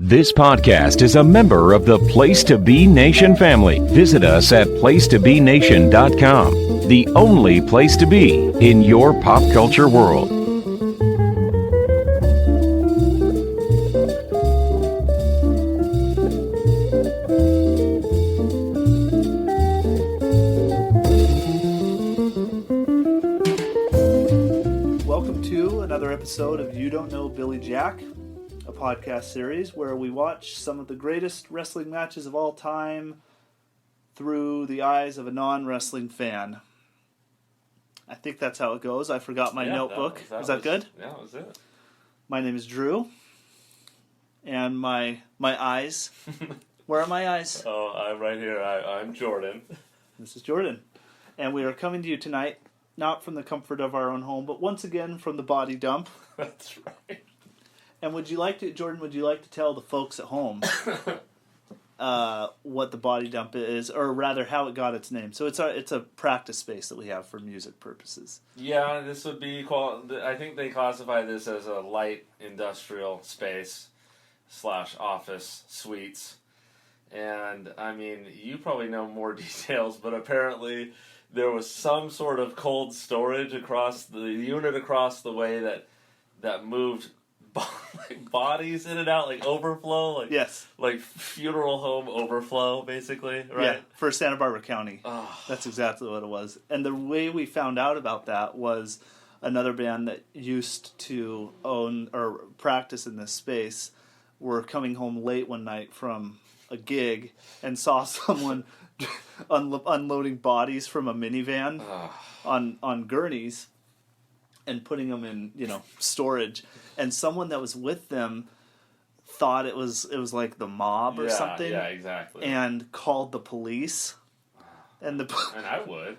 This podcast is a member of the Place to Be Nation family. Visit us at placetobenation.com, the only place to be in your pop culture world. Welcome to another episode of You Don't Know Billy Jack, a podcast series where we watch some of the greatest wrestling matches of all time through the eyes of a non-wrestling fan. I think that's how it goes. I forgot my notebook. Is that good? Yeah, that was it. My name is Drew, and my eyes. Where are my eyes? Oh, I'm right here. I'm Jordan. This is Jordan, and we are coming to you tonight, not from the comfort of our own home, but once again from the body dump. That's right. And Jordan, would you like to tell the folks at home what the body dump is, or rather how it got its name? So it's a practice space that we have for music purposes. Yeah, this would be called, I think they classify this as a light industrial space / office suites. And, I mean, you probably know more details, but apparently there was some sort of cold storage across the unit across the way that moved bodies in and out, like overflow, yes, like funeral home overflow, basically, right? Yeah, for Santa Barbara County. Oh. That's exactly what it was. And the way we found out about that was another band that used to own or practice in this space were coming home late one night from a gig and saw someone unloading bodies from a minivan on gurneys and putting them in, storage. And someone that was with them thought it was like the mob or something. Yeah, exactly. And called the police. And I would.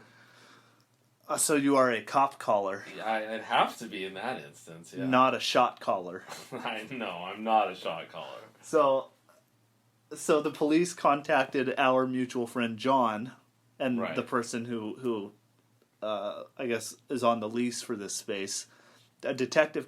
So you are a cop caller. Yeah, I'd have to be in that instance, yeah. Not a shot caller. I'm not a shot caller. So the police contacted our mutual friend John, and right. the person who I guess is on the lease for this space. A detective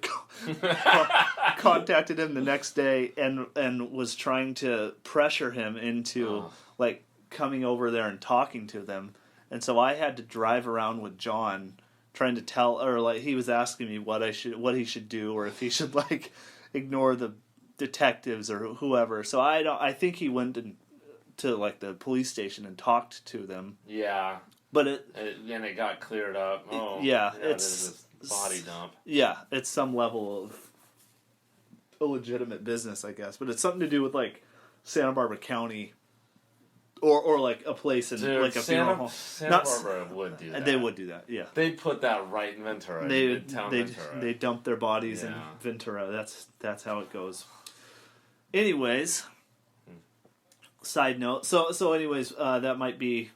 contacted him the next day and was trying to pressure him into like coming over there and talking to them. And so I had to drive around with John trying to tell, or like he was asking me what he should do, or if he should like ignore the detectives or whoever. So I think he went to like the police station and talked to them. Yeah. But it got cleared up. It's this body dump. Yeah, it's some level of illegitimate business, I guess. But it's something to do with like Santa Barbara County, or like a place in like a funeral home. Santa Barbara would do that. They would do that. Yeah, they'd put that right in Ventura. They dump their bodies in Ventura. That's how it goes. Anyways, side note. So anyways, that might be.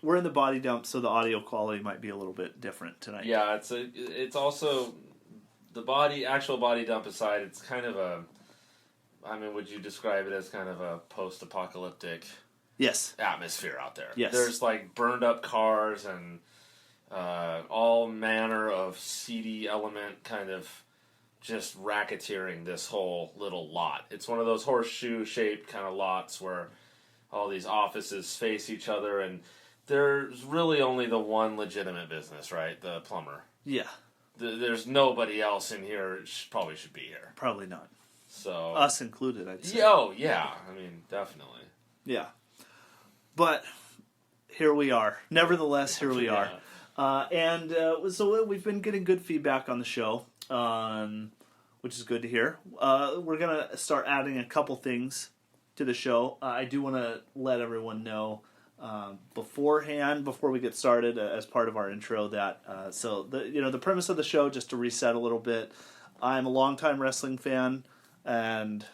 We're in the body dump, so the audio quality might be a little bit different tonight. Yeah, it's also the actual body dump aside. It's kind of would you describe it as kind of a post-apocalyptic atmosphere out there? Yes. There's like burned up cars and all manner of seedy element kind of just racketeering this whole little lot. It's one of those horseshoe-shaped kind of lots where all these offices face each other, and there's really only the one legitimate business, right? The plumber. Yeah. There's nobody else in here probably should be here. Probably not. So us included, I'd say. Oh, yeah. I mean, definitely. Yeah. But here we are. Nevertheless, here we are. So we've been getting good feedback on the show, which is good to hear. We're going to start adding a couple things to the show. I do want to let everyone know beforehand, before we get started, as part of our intro, that the premise of the show, just to reset a little bit, I'm a longtime wrestling fan, and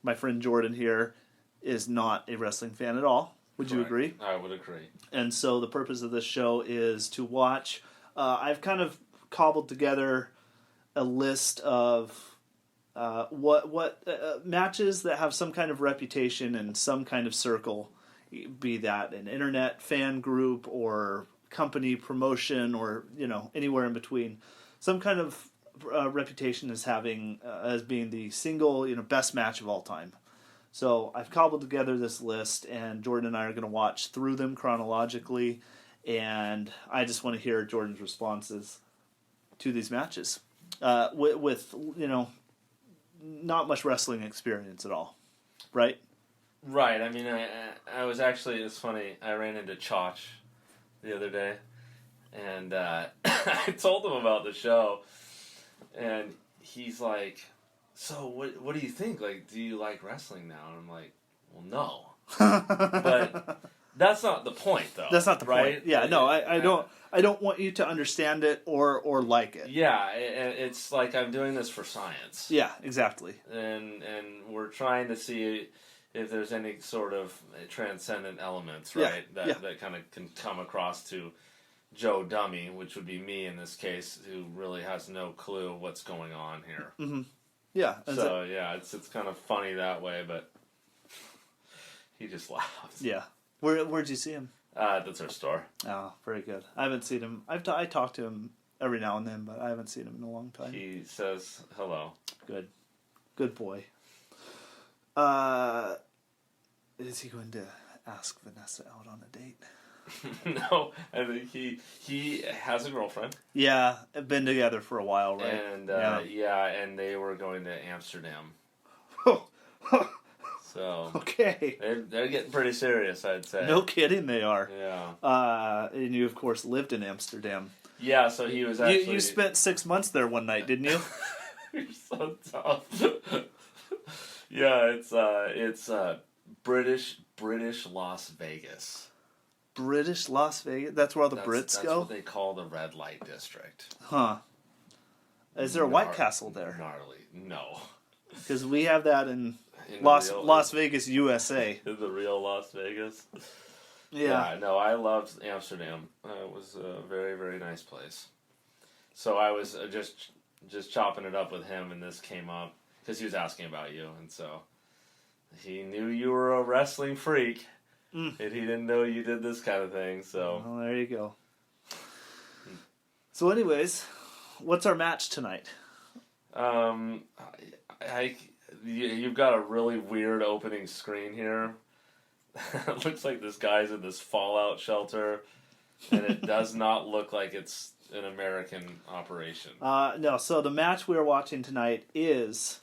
my friend Jordan here is not a wrestling fan at all. Would you agree? I would agree. And so the purpose of this show is to watch. I've kind of cobbled together a list of matches that have some kind of reputation and some kind of circle. Be that an internet fan group or company promotion or anywhere in between, some kind of reputation as being the single best match of all time. So I've cobbled together this list, and Jordan and I are going to watch through them chronologically, and I just want to hear Jordan's responses to these matches with not much wrestling experience at all, right? Right. I mean, I was actually, it's funny, I ran into Chach the other day, and I told him about the show, and he's like, so what do you think? Like, do you like wrestling now? And I'm like, well, no. But that's not the point, though. That's not the right? point. Yeah, no, I don't want you to understand it or like it. Yeah, it's like I'm doing this for science. Yeah, exactly. And we're trying to see if there's any sort of transcendent elements, right? That kind of can come across to Joe Dummy, which would be me in this case, who really has no clue what's going on here. Mm-hmm. Yeah. So it's kind of funny that way, but he just laughs. Yeah. Where'd you see him? At the thrift store. Oh, very good. I haven't seen him. I talk to him every now and then, but I haven't seen him in a long time. He says hello. Good boy. Is he going to ask Vanessa out on a date? No, I think he has a girlfriend. Yeah, been together for a while, right? And and they were going to Amsterdam. So okay, they're getting pretty serious, I'd say. No kidding, they are. Yeah. And you of course lived in Amsterdam. Yeah, so he was actually. You spent 6 months there one night, didn't you? You're so tough. Yeah, it's British Las Vegas. British Las Vegas? That's where all the Brits go? That's what they call the red light district. Huh. Is there a White Castle there? Gnarly. No. Because we have that in Las Vegas, USA. In the real Las Vegas? Yeah. No, I loved Amsterdam. It was a very, very nice place. So I was just chopping it up with him, and this came up, because he was asking about you, and so he knew you were a wrestling freak. And he didn't know you did this kind of thing, so... Well, there you go. So anyways, what's our match tonight? You've got a really weird opening screen here. It looks like this guy's in this fallout shelter, and it does not look like it's an American operation. No, so the match we're watching tonight is,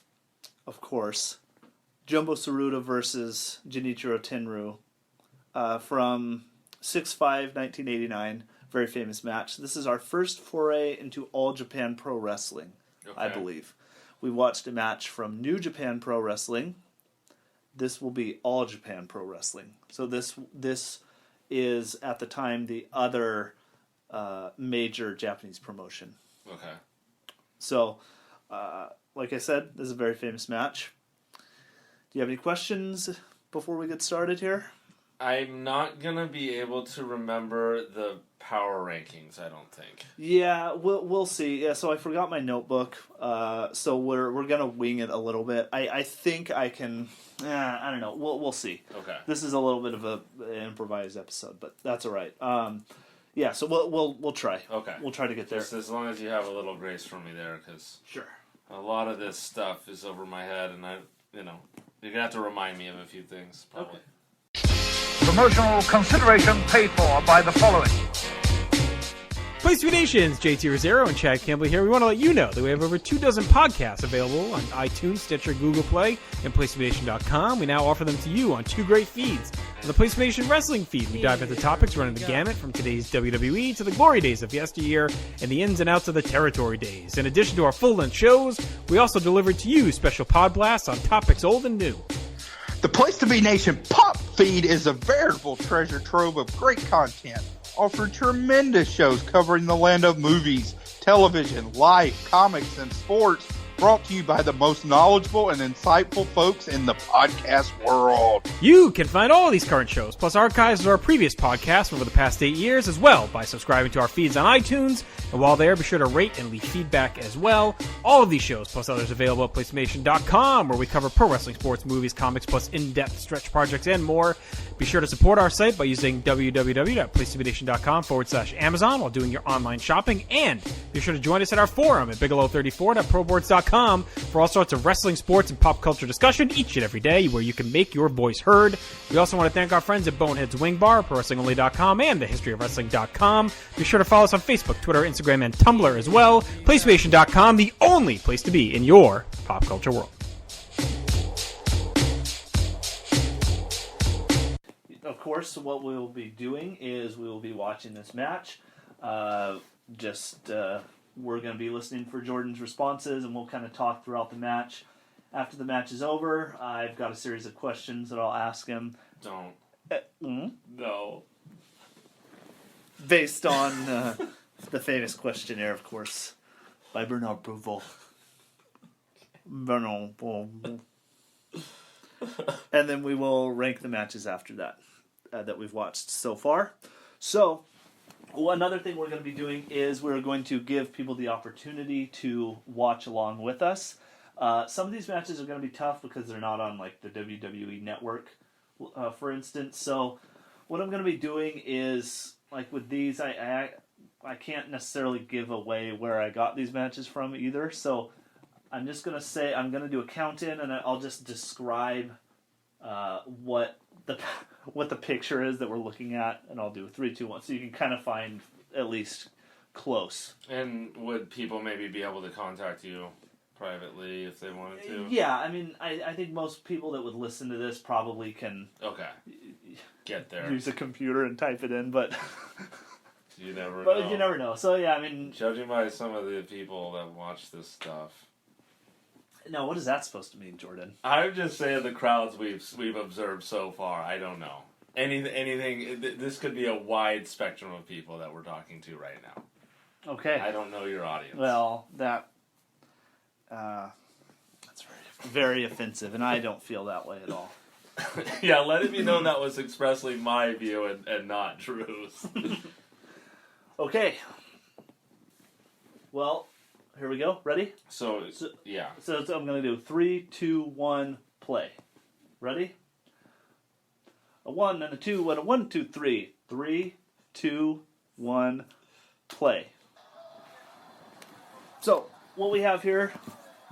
of course, Jumbo Tsuruta versus Genichiro Tenryu. From 6/5, 1989, very famous match. This is our first foray into All Japan Pro Wrestling, I believe. We watched a match from New Japan Pro Wrestling. This will be All Japan Pro Wrestling. So this is, at the time, the other major Japanese promotion. Okay. So, like I said, this is a very famous match. Do you have any questions before we get started here? I'm not going to be able to remember the power rankings, I don't think. Yeah, we'll see. Yeah, so I forgot my notebook, so we're going to wing it a little bit. I think I can, I don't know, we'll see. Okay. This is a little bit of an improvised episode, but that's all right. Yeah, so we'll try. Okay. We'll try to get there. Just as long as you have a little grace for me there, because sure. A lot of this stuff is over my head, and you're going to have to remind me of a few things, probably. Okay. Promotional consideration paid for by the following. Place to Be Nations, JT Rosero and Chad Campbell here. We want to let you know that we have over 24 podcasts available on iTunes, Stitcher, Google Play, and PlaceToBeNation.com. We now offer them to you on 2 great feeds. On the Place to Be Nation Wrestling feed, we dive into topics running the gamut from today's WWE to the glory days of yesteryear and the ins and outs of the territory days. In addition to our full-length shows, we also deliver to you special pod blasts on topics old and new. The Place to Be Nation Pop feed is a veritable treasure trove of great content, offering tremendous shows covering the land of movies, television, life, comics, and sports, brought to you by the most knowledgeable and insightful folks in the podcast world. You can find all of these current shows, plus archives of our previous podcasts over the past 8 years as well, by subscribing to our feeds on iTunes. And while there, be sure to rate and leave feedback as well. All of these shows, plus others available at PlaceToBeNation.com, where we cover pro wrestling, sports, movies, comics, plus in-depth stretch projects and more. Be sure to support our site by using www.PlaceToBeNation.com/Amazon while doing your online shopping. And be sure to join us at our forum at Bigelow34.proboards.com, PlaceStation.com for all sorts of wrestling, sports, and pop culture discussion each and every day where you can make your voice heard. We also want to thank our friends at Bonehead's Wing Bar, ProWrestlingOnly.com, and TheHistoryOfWrestling.com. Be sure to follow us on Facebook, Twitter, Instagram, and Tumblr as well. PlaceStation.com, the only place to be in your pop culture world. Of course, what we will be doing is we will be watching this match. We're going to be listening for Jordan's responses, and we'll kind of talk throughout the match. After the match is over, I've got a series of questions that I'll ask him. Don't. No. Based on the famous questionnaire, of course, by Bernard Prouveau. And then we will rank the matches after that that we've watched so far. So, another thing we're going to be doing is we're going to give people the opportunity to watch along with us. Some of these matches are going to be tough because they're not on like the WWE Network, for instance. So, what I'm going to be doing is, like with these, I can't necessarily give away where I got these matches from either. So, I'm just going to say, I'm going to do a count-in, and I'll just describe what the picture is that we're looking at, and I'll do 3, 2, 1, so you can kind of find at least close. And would people maybe be able to contact you privately if they wanted to? Yeah, I mean, I think most people that would listen to this probably can get there, use a computer and type it in, but you never but know. you never know. So yeah, I mean, judging by some of the people that watch this stuff. No, what is that supposed to mean, Jordan? I'm just saying the crowds we've observed so far. I don't know. Anything. This could be a wide spectrum of people that we're talking to right now. Okay. I don't know your audience. Well, that's very offensive, and I don't feel that way at all. Yeah, let it be known that was expressly my view and not Drew's. Okay. Well, here we go. Ready? So yeah. So I'm going to do 3, 2, 1, play. Ready? A 1 and a 2 and a 1, 2, 3. 3, 2, 1, play. So, what we have here,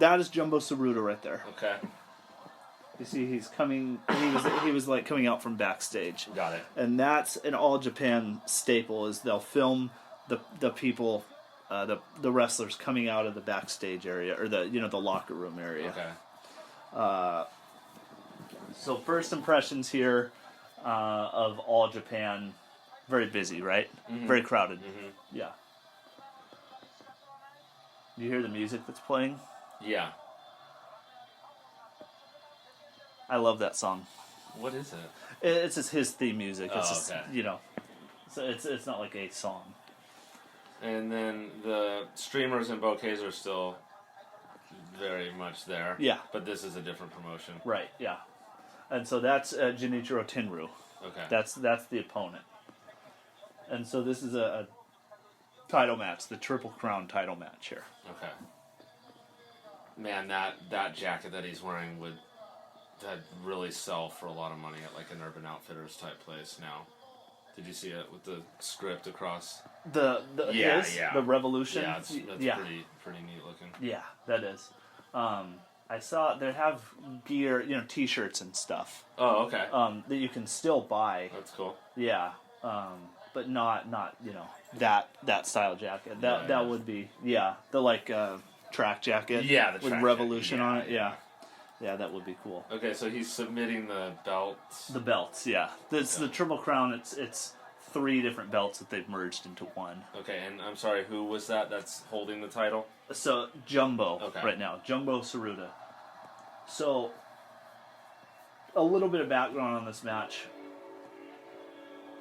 that is Jumbo Tsuruta right there. Okay. You see, he's coming. He was like coming out from backstage. Got it. And that's an All Japan staple. Is they'll film the people, the wrestlers coming out of the backstage area or the locker room area. Okay. So first impressions here of All Japan, very busy, right? Mm-hmm. Very crowded. Mm-hmm. Yeah. Do you hear the music that's playing? Yeah. I love that song. What is it? It's just his theme music. It's just, okay. So it's not like a song. And then the streamers and bouquets are still very much there. Yeah. But this is a different promotion. Right, yeah. And so that's Genichiro Tenryu. Okay. That's the opponent. And so this is a title match, the Triple Crown title match here. Okay. Man, that jacket that he's wearing would really sell for a lot of money at like an Urban Outfitters type place now. Did you see it with the script across? The Revolution? Yeah, that's pretty neat looking. Yeah, that is. I saw they have gear, T-shirts and stuff. Oh, okay. That you can still buy. That's cool. Yeah, but not that style jacket. That would be the track jacket. Yeah, the with track Revolution jacket. on it. Yeah, that would be cool. Okay, so he's submitting the belts. The belts, yeah. It's the Triple Crown. It's 3 different belts that they've merged into one. Okay, and I'm sorry, who was that's holding the title? So Jumbo right now, Jumbo Tsuruta. So a little bit of background on this match.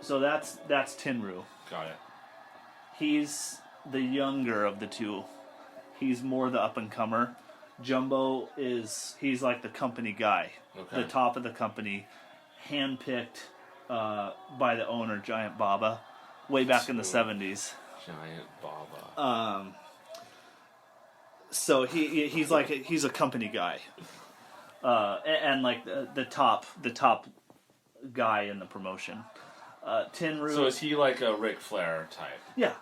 So that's Tenryu. Got it. He's the younger of the two. He's more the up and comer. Jumbo he's like the company guy, the top of the company, handpicked by the owner, Giant Baba, way back in the 70s. Giant Baba. So he's a company guy, and like the top guy in the promotion. Tenryu. So is he like a Ric Flair type? Yeah.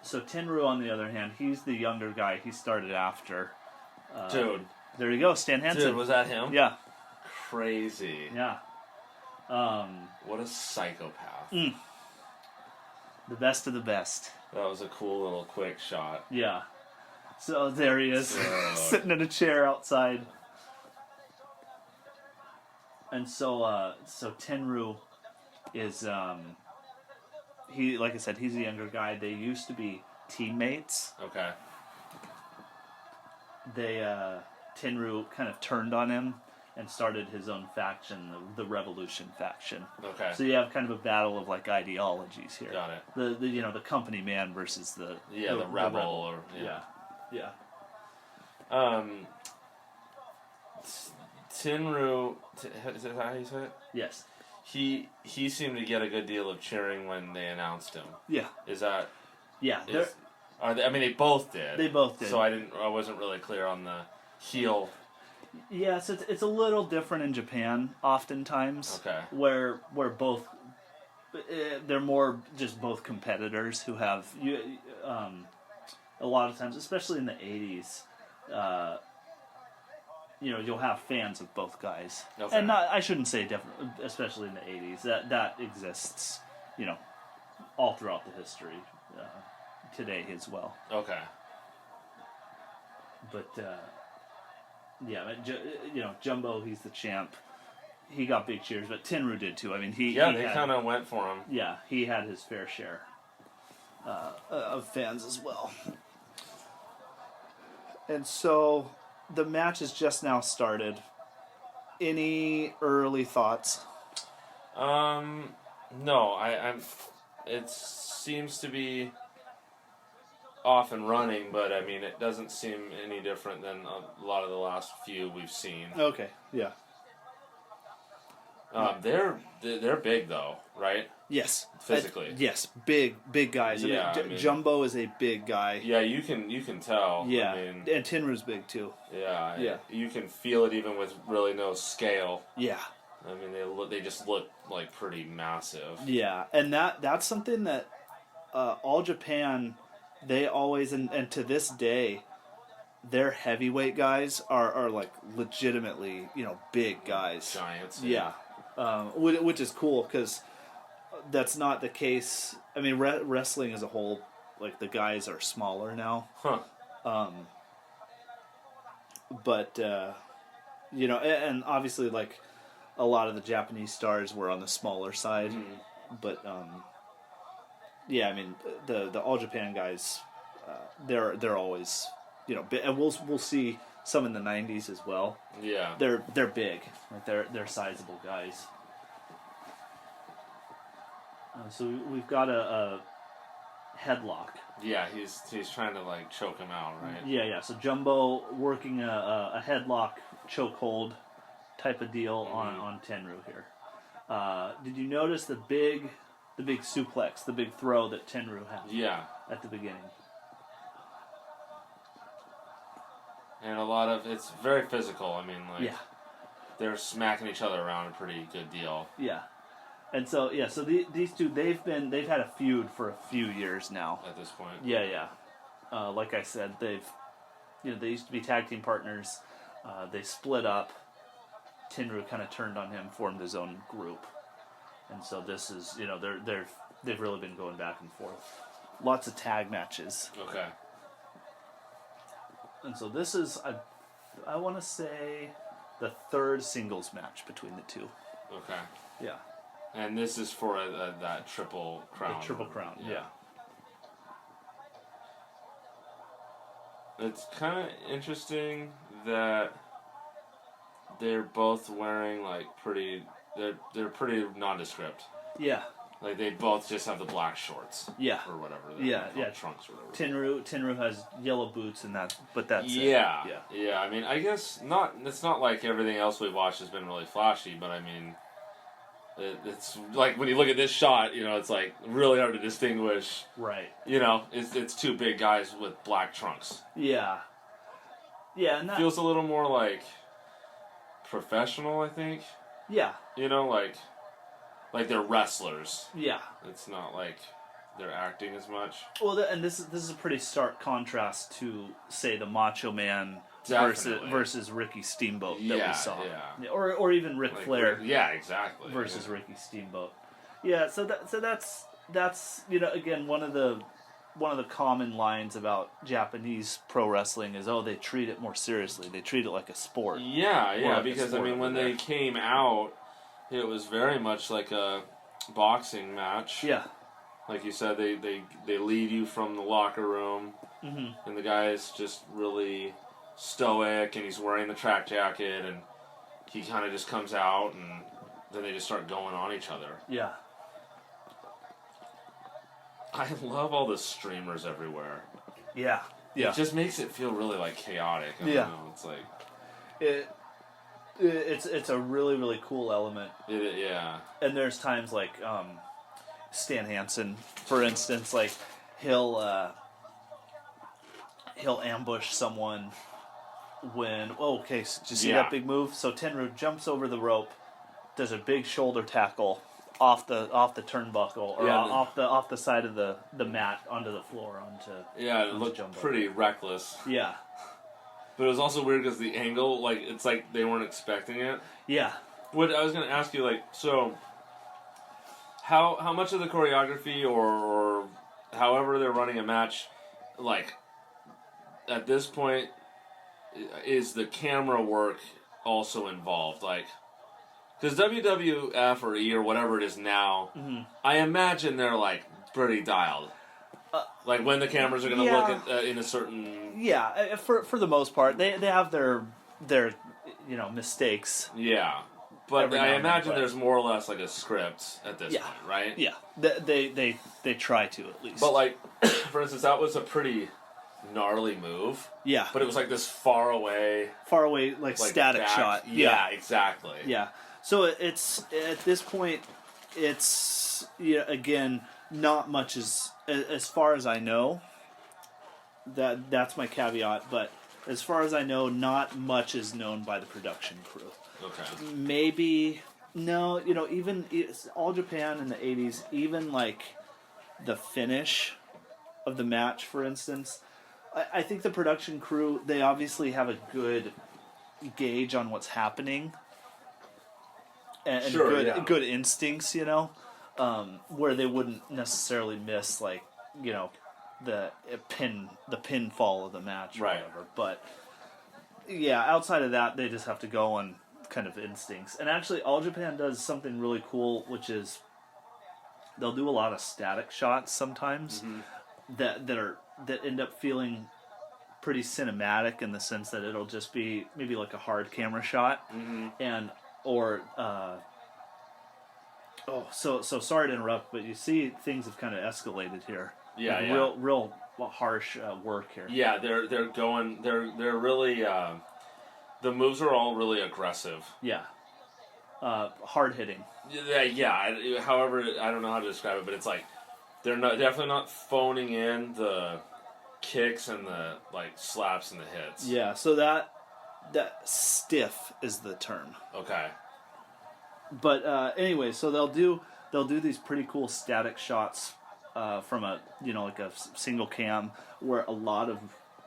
So Tenryu, on the other hand, he's the younger guy. He started after. Dude. There you go, Stan Hansen. Dude, was that him? Yeah. Crazy. Yeah. What a psychopath. The best of the best. That was a cool little quick shot. Yeah. So there he is, sitting in a chair outside. And so Tenryu is, he, like I said, he's a younger guy. They used to be teammates. Okay. Tenryu kind of turned on him and started his own faction, the Revolution faction. Okay. So you have kind of a battle of like ideologies here. Got it. The company man versus the rebel. Or, yeah. Tenryu, is that how you say it? Yes. He seemed to get a good deal of cheering when they announced him. Yeah. Is that? Yeah. They both did. They both did. So I wasn't really clear on the heel. Yes, it's a little different in Japan oftentimes. Okay. Where both they're more just both competitors who have a lot of times, especially in the 80s, you'll have fans of both guys. Okay. And I shouldn't say different, especially in the 80s. That exists, all throughout the history today as well. Okay. But Jumbo, he's the champ. He got big cheers, but Tenryu did too. I mean, they kind of went for him. Yeah, he had his fair share of fans as well. And so the match has just now started. Any early thoughts? No, I'm. It seems to be off and running, but I mean, it doesn't seem any different than a lot of the last few we've seen. Okay, yeah. They're big though, right? Yes. Physically. Yes, big guys. Yeah, I mean, Jumbo is a big guy. Yeah, you can tell. Yeah, I mean, and Tenryu's big too. Yeah. You can feel it even with really no scale. Yeah. I mean, they just look like pretty massive. Yeah, and that's something that All Japan, they always and to this day, their heavyweight guys are like legitimately big guys, Giants. Yeah, which is cool because that's not the case. I mean, wrestling as a whole, like the guys are smaller now. Huh. But and obviously like a lot of the Japanese stars were on the smaller side, but yeah, I mean the All Japan guys, they're always and we'll see some in the 90s as well. Yeah, they're big, like they're sizable guys. So we've got a headlock. Yeah, he's trying to like choke him out, right? Yeah. So Jumbo working a headlock chokehold type of deal on Tenryu here. Did you notice the big suplex, the big throw that Tenryu had? Yeah. At the beginning. And a lot of it's very physical. I mean, like they're smacking each other around a pretty good deal. Yeah. And so these two they've had a feud for a few years now. At this point. Yeah. Like I said, they used to be tag team partners. They split up. Tenryu kind of turned on him, formed his own group, and so this is they've really been going back and forth. Lots of tag matches. Okay. And so this is I want to say the third singles match between the two. Okay. Yeah. And this is for that Triple Crown. The Triple Crown, yeah. It's kind of interesting that they're both wearing like they're pretty nondescript. Yeah. Like they both just have the black shorts. Yeah. Or whatever. Yeah. Trunks or whatever. Tenryu has yellow boots and but that's yeah. it. Yeah. I mean, I guess not. It's not like everything else we've watched has been really flashy, but I mean, it's like when you look at this shot, it's like really hard to distinguish. Right. It's two big guys with black trunks. Yeah. Yeah, and that feels a little more like professional, I think. Yeah. Like they're wrestlers. Yeah. It's not like they're acting as much. Well, and this is a pretty stark contrast to, say, the Macho Man Definitely. versus Ricky Steamboat that Yeah, we saw, yeah. or even Ric Like, Flair yeah, exactly. versus yeah. Ricky Steamboat. Yeah, so that's again one of the common lines about Japanese pro wrestling is, oh, they treat it more seriously. They treat it like a sport. Yeah, Or yeah, like a because I sport mean, when over they there. came out, it was very much like a boxing match. Yeah. Like you said, they lead you from the locker room, and the guy is just really stoic, and he's wearing the track jacket, and he kind of just comes out, and then they just start going on each other. Yeah. I love all the streamers everywhere. Yeah. Yeah. It just makes it feel really like chaotic. I don't Yeah. know. It's like it's a really, really cool element. yeah. And there's times like Stan Hansen, for instance, like he'll ambush someone when did you see Yeah. that big move? So Tenryu jumps over the rope, does a big shoulder tackle off the turnbuckle or Yeah, off the side of the mat onto the floor Yeah, it onto looked jumbo. pretty reckless. Yeah. But it was also weird because the angle, like, it's like they weren't expecting it. Yeah. What I was going to ask you, like, so how much of the choreography or however they're running a match, like, at this point, is the camera work also involved? Like, because WWF or E or whatever it is now, I imagine they're, like, pretty dialed. Like, when the cameras are going to yeah. look at, in a certain... Yeah, for the most part, they have their mistakes. Yeah. But Every now I and then, imagine but- there's more or less like a script at this Yeah. point, right? Yeah, they try to at least. But like, for instance, that was a pretty gnarly move. yeah, But it was like this far away, far away, like static back- shot. Yeah, exactly. Yeah. So it's at this point, it's again not much as far as I know. That's my caveat, but as far as I know, not much is known by the production crew. Okay. Maybe no, even All Japan in the 80s, even like the finish of the match, for instance, I think the production crew, they obviously have a good gauge on what's happening and Sure, good yeah. good instincts, where they wouldn't necessarily miss like the pinfall of the match or Right. whatever. But yeah, outside of that, they just have to go on kind of instincts. And actually, All Japan does something really cool, which is they'll do a lot of static shots sometimes that end up feeling pretty cinematic in the sense that it'll just be maybe like a hard camera shot so sorry to interrupt, but you see things have kind of escalated here. Yeah, Like yeah. real harsh work here. Yeah, they're really the moves are all really aggressive. Yeah. Hard hitting. Yeah. However, I don't know how to describe it, but it's like they're definitely not phoning in the kicks and the like slaps and the hits. Yeah, so that stiff is the term. Okay. But anyway, so they'll do these pretty cool static shots from a like a single cam where a lot of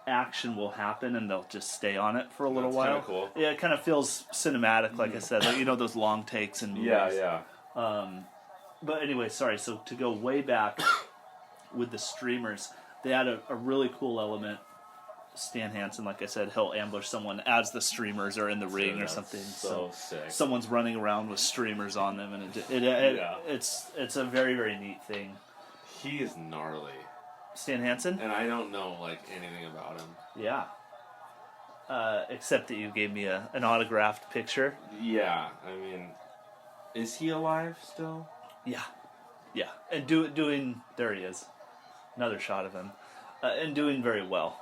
action will happen and they'll just stay on it for a little That's while. kinda cool. Yeah, it kind of feels cinematic, like I said, like, those long takes and movies. Yeah. But anyway, sorry. So to go way back with the streamers, they had a really cool element. Stan Hansen, like I said, he'll ambush someone as the streamers are in the ring or That's something. So sick. Someone's running around with streamers on them, and Yeah. it's a very, very neat thing. He is gnarly, Stan Hansen, and I don't know like anything about him. yeah. Except that you gave me an autographed picture. Yeah, I mean, is he alive still? Yeah, and doing there he is, another shot of him, and doing very well.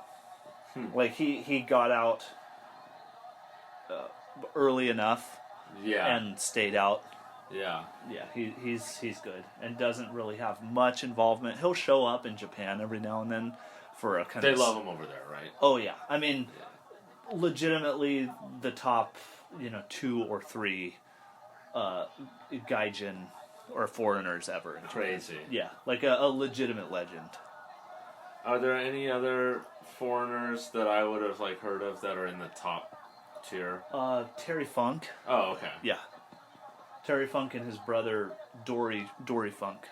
Like he got out early enough Yeah. and stayed out. Yeah. Yeah, he's good and doesn't really have much involvement. He'll show up in Japan every now and then for a kind They of. love him over there, right? Oh yeah, I mean, legitimately the top 2 or 3 gaijin or foreigners ever. In Crazy. Yeah, like a legitimate legend. Are there any other foreigners that I would have like heard of that are in the top tier? Terry Funk. Oh, okay. Yeah. Terry Funk and his brother Dory Funk.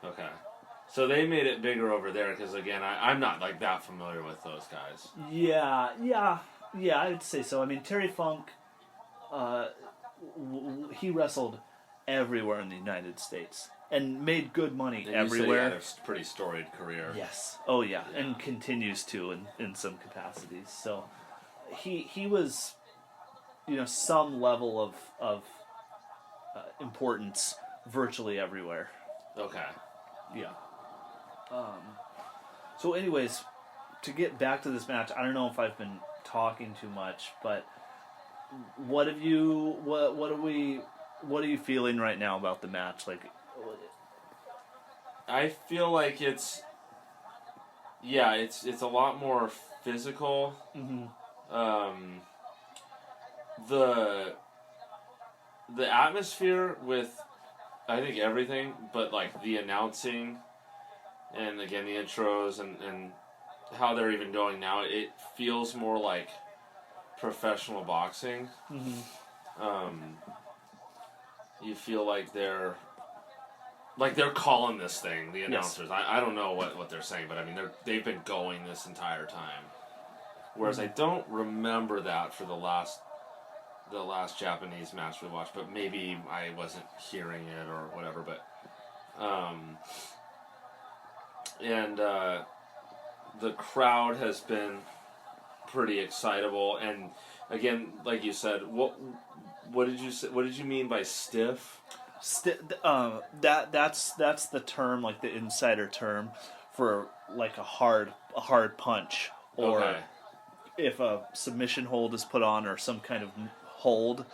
Okay. So they made it bigger over there because, again, I'm not like that familiar with those guys. Yeah, I'd say so. I mean, Terry Funk, he wrestled everywhere in the United States and made good money And everywhere. You said he had a pretty storied career. Yes. Oh yeah, and continues to in some capacities. So he was, some level of importance virtually everywhere. Okay. Yeah. So anyways, to get back to this match, I don't know if I've been talking too much, but what are you feeling right now about the match? Like, I feel like it's a lot more physical. mm-hmm. The atmosphere with, I think, everything, but like the announcing, and again the intros and how they're even going now, it feels more like professional boxing. Mm-hmm. You feel like they're calling this thing, the announcers. Yes. I don't know what they're saying, but I mean they've been going this entire time. Whereas I don't remember that for the last Japanese match we watched, but maybe I wasn't hearing it or whatever. But the crowd has been pretty excitable, and again, like you said, what did you say? What did you mean by stiff? That's the term, like the insider term for like a hard punch, or Okay. if a submission hold is put on or some kind of hold,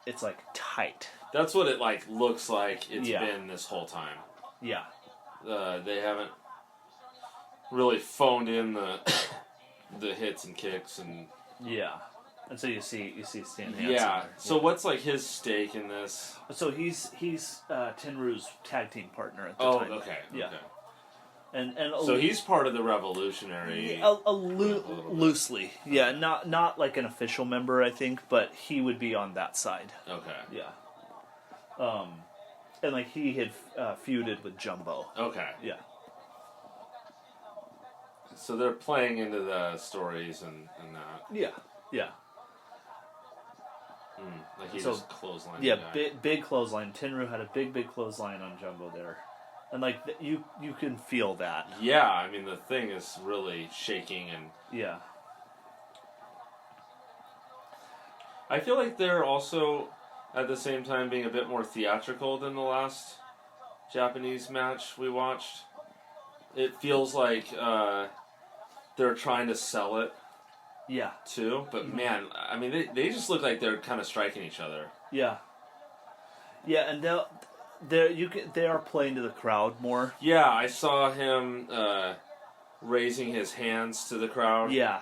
it's like tight. That's what it like looks like it's Yeah. been this whole time. Yeah. They haven't really phoned in the hits and kicks and Yeah. And so you see Stan Hansen. yeah. there. So what's like his stake in this? So he's Tenryu's tag team partner at the Oh, time. okay. Yeah. Okay. And So he's part of the revolutionary. loosely, yeah, not like an official member, I think, but he would be on that side. Okay. Yeah. And like he had feuded with Jumbo. Okay. Yeah. So they're playing into the stories and that. Yeah. Yeah. Like he So- just clotheslined Yeah. the guy. Big clothesline. Tenryu had a big clothesline on Jumbo there, and like you can feel that. Yeah, I mean the thing is really shaking, and Yeah. I feel like they're also at the same time being a bit more theatrical than the last Japanese match we watched. It feels like they're trying to sell it Yeah. too, but man, I mean they just look like they're kind of striking each other. Yeah. Yeah, and they are playing to the crowd more. Yeah, I saw him raising his hands to the crowd. Yeah,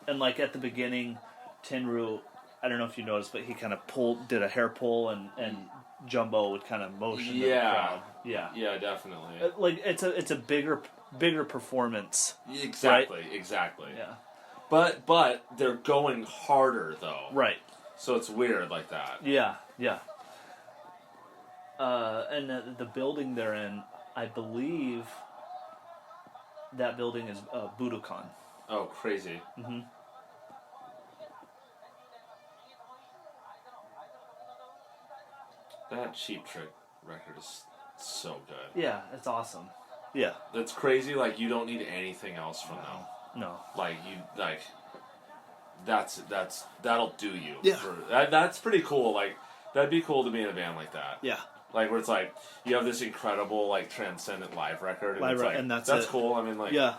and like at the beginning, Tenryu, I don't know if you noticed, but he kind of did a hair pull, and Jumbo would kind of motion to the crowd. Yeah, Yeah, definitely. like it's a bigger performance. Exactly, right? exactly. Yeah, But they're going harder though. right. So it's weird like that. Yeah, yeah. And the building they're in, I believe that building is Budokan. Oh, crazy. Mm-hmm. That Cheap Trick record is so good. Yeah, it's awesome. Yeah. That's crazy. Like you don't need anything else from them. No. Like you like. That'll do you. Yeah. That's pretty cool. Like that'd be cool to be in a band like that. Yeah. Like where it's like you have this incredible like transcendent live record, and Live it's re- like and that's it. cool. I mean, like Yeah.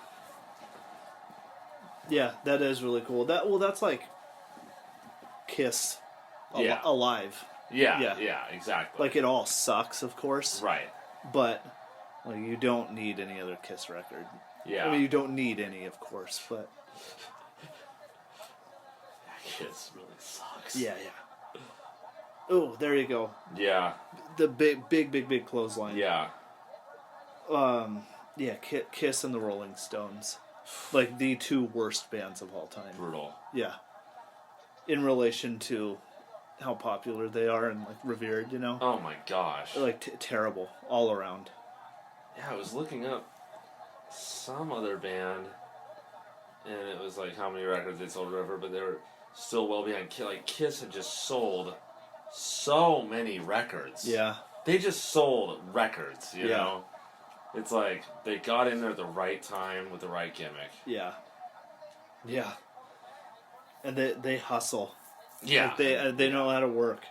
Yeah, that is really cool. That's like Kiss Yeah. alive. yeah, Yeah. exactly. Like it all sucks, of course, right, but like you don't need any other Kiss record. yeah. I mean, you don't need any, of course, but Kiss really sucks. yeah. Oh, there you go. Yeah. The big clothesline. Yeah. Yeah, Kiss and the Rolling Stones. Like, the two worst bands of all time. Brutal. Yeah. In relation to how popular they are and, like, revered, you know? Oh my gosh. Like, terrible. All around. Yeah, I was looking up some other band, and it was like how many records they sold or whatever, but they were still well behind. Like, Kiss had just sold so many records. Yeah. They just sold records, you Yeah. know? It's like they got in there at the right time with the right gimmick. Yeah. Yeah. And they hustle. Yeah. Like they know how to work.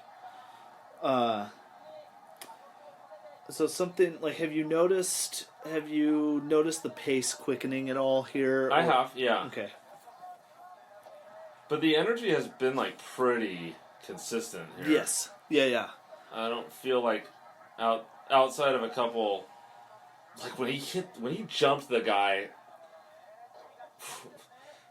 So something like have you noticed the pace quickening at all here? I have, yeah. Okay. But the energy has been like pretty consistent here. Yes. Yeah. I don't feel like outside of a couple, like when he jumped the guy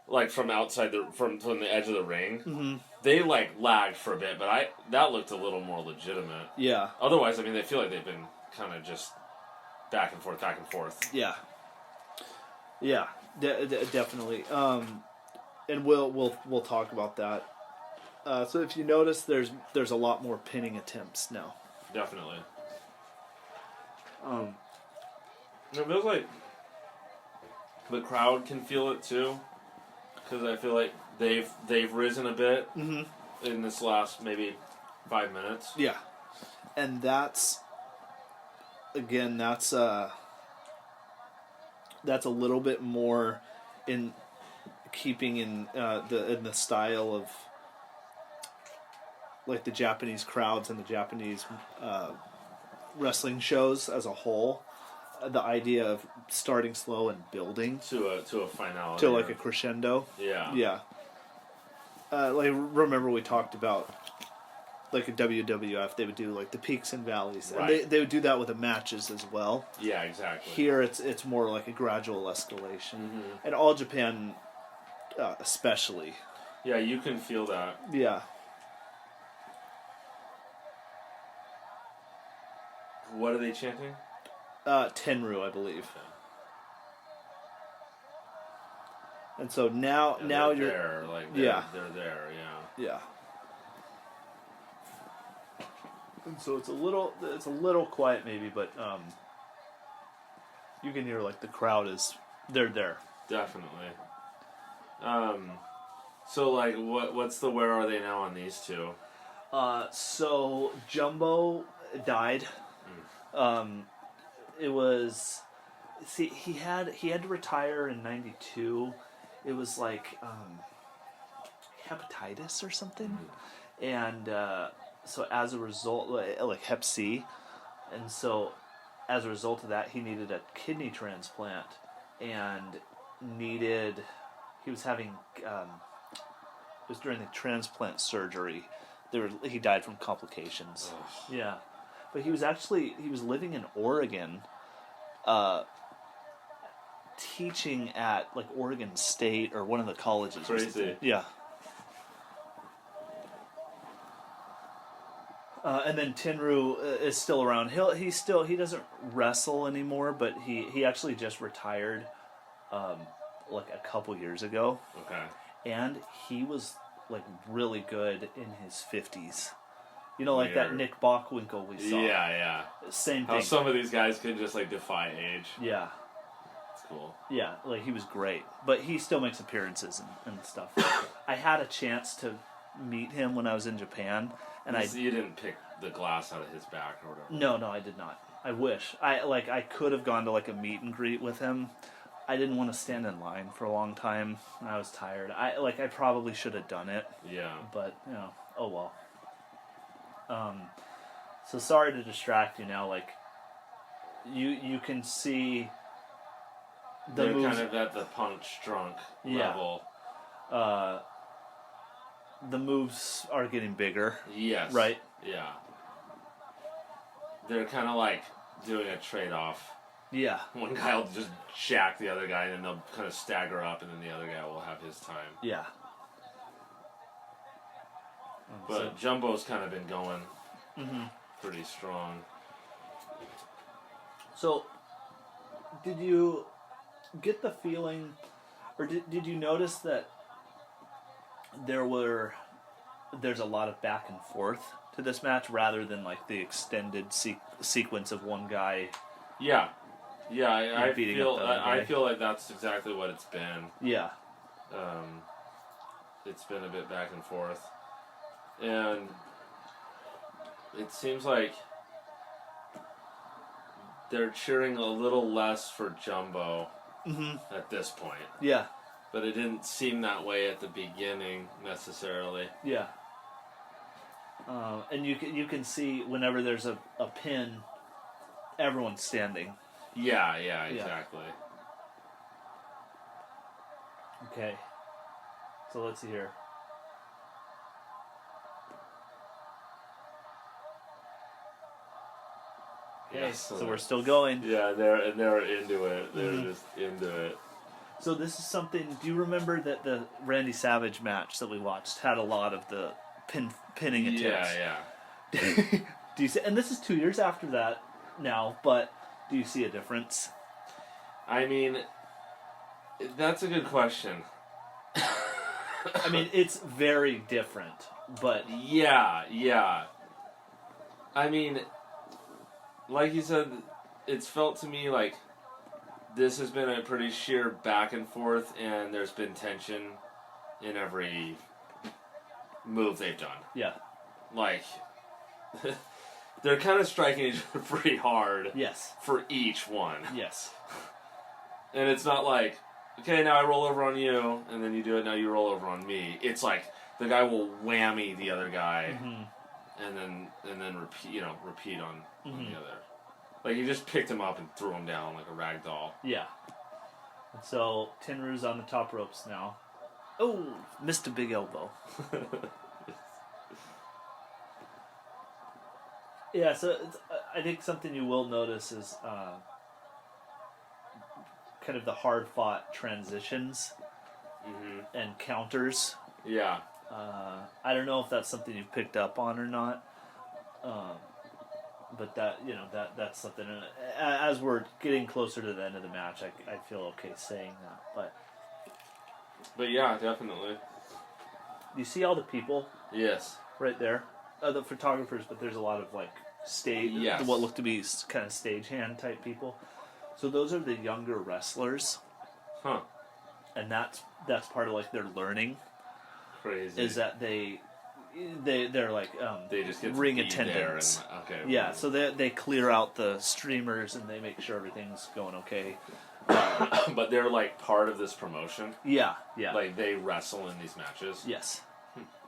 like from outside from the edge of the ring. Mm-hmm. They like lagged for a bit, but that looked a little more legitimate. Yeah. Otherwise, I mean, they feel like they've been kind of just back and forth. Yeah. Yeah. Definitely. And we'll talk about that. So if you notice, there's a lot more pinning attempts now. Definitely. It feels like the crowd can feel it too, because I feel like they've risen a bit in this last maybe 5 minutes. Yeah, and that's a little bit more in keeping in the style of like the Japanese crowds and the Japanese wrestling shows as a whole. The idea of starting slow and building to a finality, to like a crescendo. Yeah. Like remember we talked about like a WWF, they would do like the peaks and valleys, Right. and they would do that with the matches as well. Yeah, exactly. Here it's more like a gradual escalation, and All Japan especially. Yeah, you can feel that. Yeah. What are they chanting? Tenryu, I believe. And so now They're you're there, like Yeah. they're there, yeah. Yeah. And so it's a little quiet maybe, but you can hear like the crowd they're there. Definitely. So like what's the where are they now on these two? So Jumbo died. It was he had to retire in '92. It was like hepatitis or something, and so as a result, like Hep C, and so as a result of that, he needed a kidney transplant, and he was having it was during the transplant surgery. He died from complications. Ugh. Yeah, but he was living in Oregon, teaching at like Oregon State or one of the colleges. or Crazy. something. Yeah. And then Tenryu is still around. He doesn't wrestle anymore, but he actually just retired, like a couple years ago. Okay. And he was like really good in his 50s. You know, like that Weird. Nick Bockwinkel we saw. Yeah. Same How thing. some of these guys could just like defy age. Yeah. It's cool. Yeah, like he was great. But he still makes appearances and stuff. I had a chance to meet him when I was in Japan, and You didn't pick the glass out of his back or whatever. No, I did not. I wish. I could have gone to like a meet and greet with him. I didn't want to stand in line for a long time. I was tired. I probably should have done it. Yeah. But, oh well. So sorry to distract you now. Like, you can see the They're moves. kind of at the punch drunk Yeah. level. The moves are getting bigger. Yes. Right. Yeah. They're kind of like doing a trade-off. Yeah. One guy will just jack the other guy, and then they'll kind of stagger up, and then the other guy will have his time. Yeah. But Jumbo's kind of been going pretty strong. So, did you get the feeling, or did you notice that there's a lot of back and forth to this match rather than like the extended sequence of one guy? Yeah, I beating feel up the other guy. I feel like that's exactly what it's been. Yeah. It's been a bit back and forth, and it seems like they're cheering a little less for Jumbo at this point. Yeah. But it didn't seem that way at the beginning necessarily. Yeah. And you can see whenever there's a pin, everyone's standing. Yeah, exactly. Okay. So let's see here. Okay, so we're still going. Yeah, they're into it. They're just into it. So this is something. Do you remember that the Randy Savage match that we watched had a lot of the pinning attempts? Yeah. Do you see? And this is 2 years after that now, but do you see a difference? I mean, that's a good question. I mean, it's very different, but Yeah. I mean, like you said, it's felt to me like this has been a pretty sheer back and forth, and there's been tension in every move they've done. yeah, Like, they're kind of striking each other pretty hard. yes, For each one. yes, And it's not like, okay, now I roll over on you, and then you do it, now you roll over on me. It's like the guy will whammy the other guy, and then repeat on the other. Like, he just picked him up and threw him down like a rag doll. yeah. And so Tenryu's on the top ropes now. Oh, missed a big elbow. Yeah, so I think something you will notice is kind of the hard-fought transitions and counters. Yeah. I don't know if that's something you've picked up on or not, but that's something. As we're getting closer to the end of the match, I feel okay saying that. But yeah, definitely. You see all the people Yes. right there, the photographers, but there's a lot of like stage, Yes. what look to be kind of stagehand type people. So those are the younger wrestlers, Huh. and that's part of like their learning Crazy. is that they're like they just get ring to be attendants. there and, okay. Yeah, so they clear out the streamers and they make sure everything's going okay. But they're like part of this promotion. Yeah. Like they wrestle in these matches. Yes.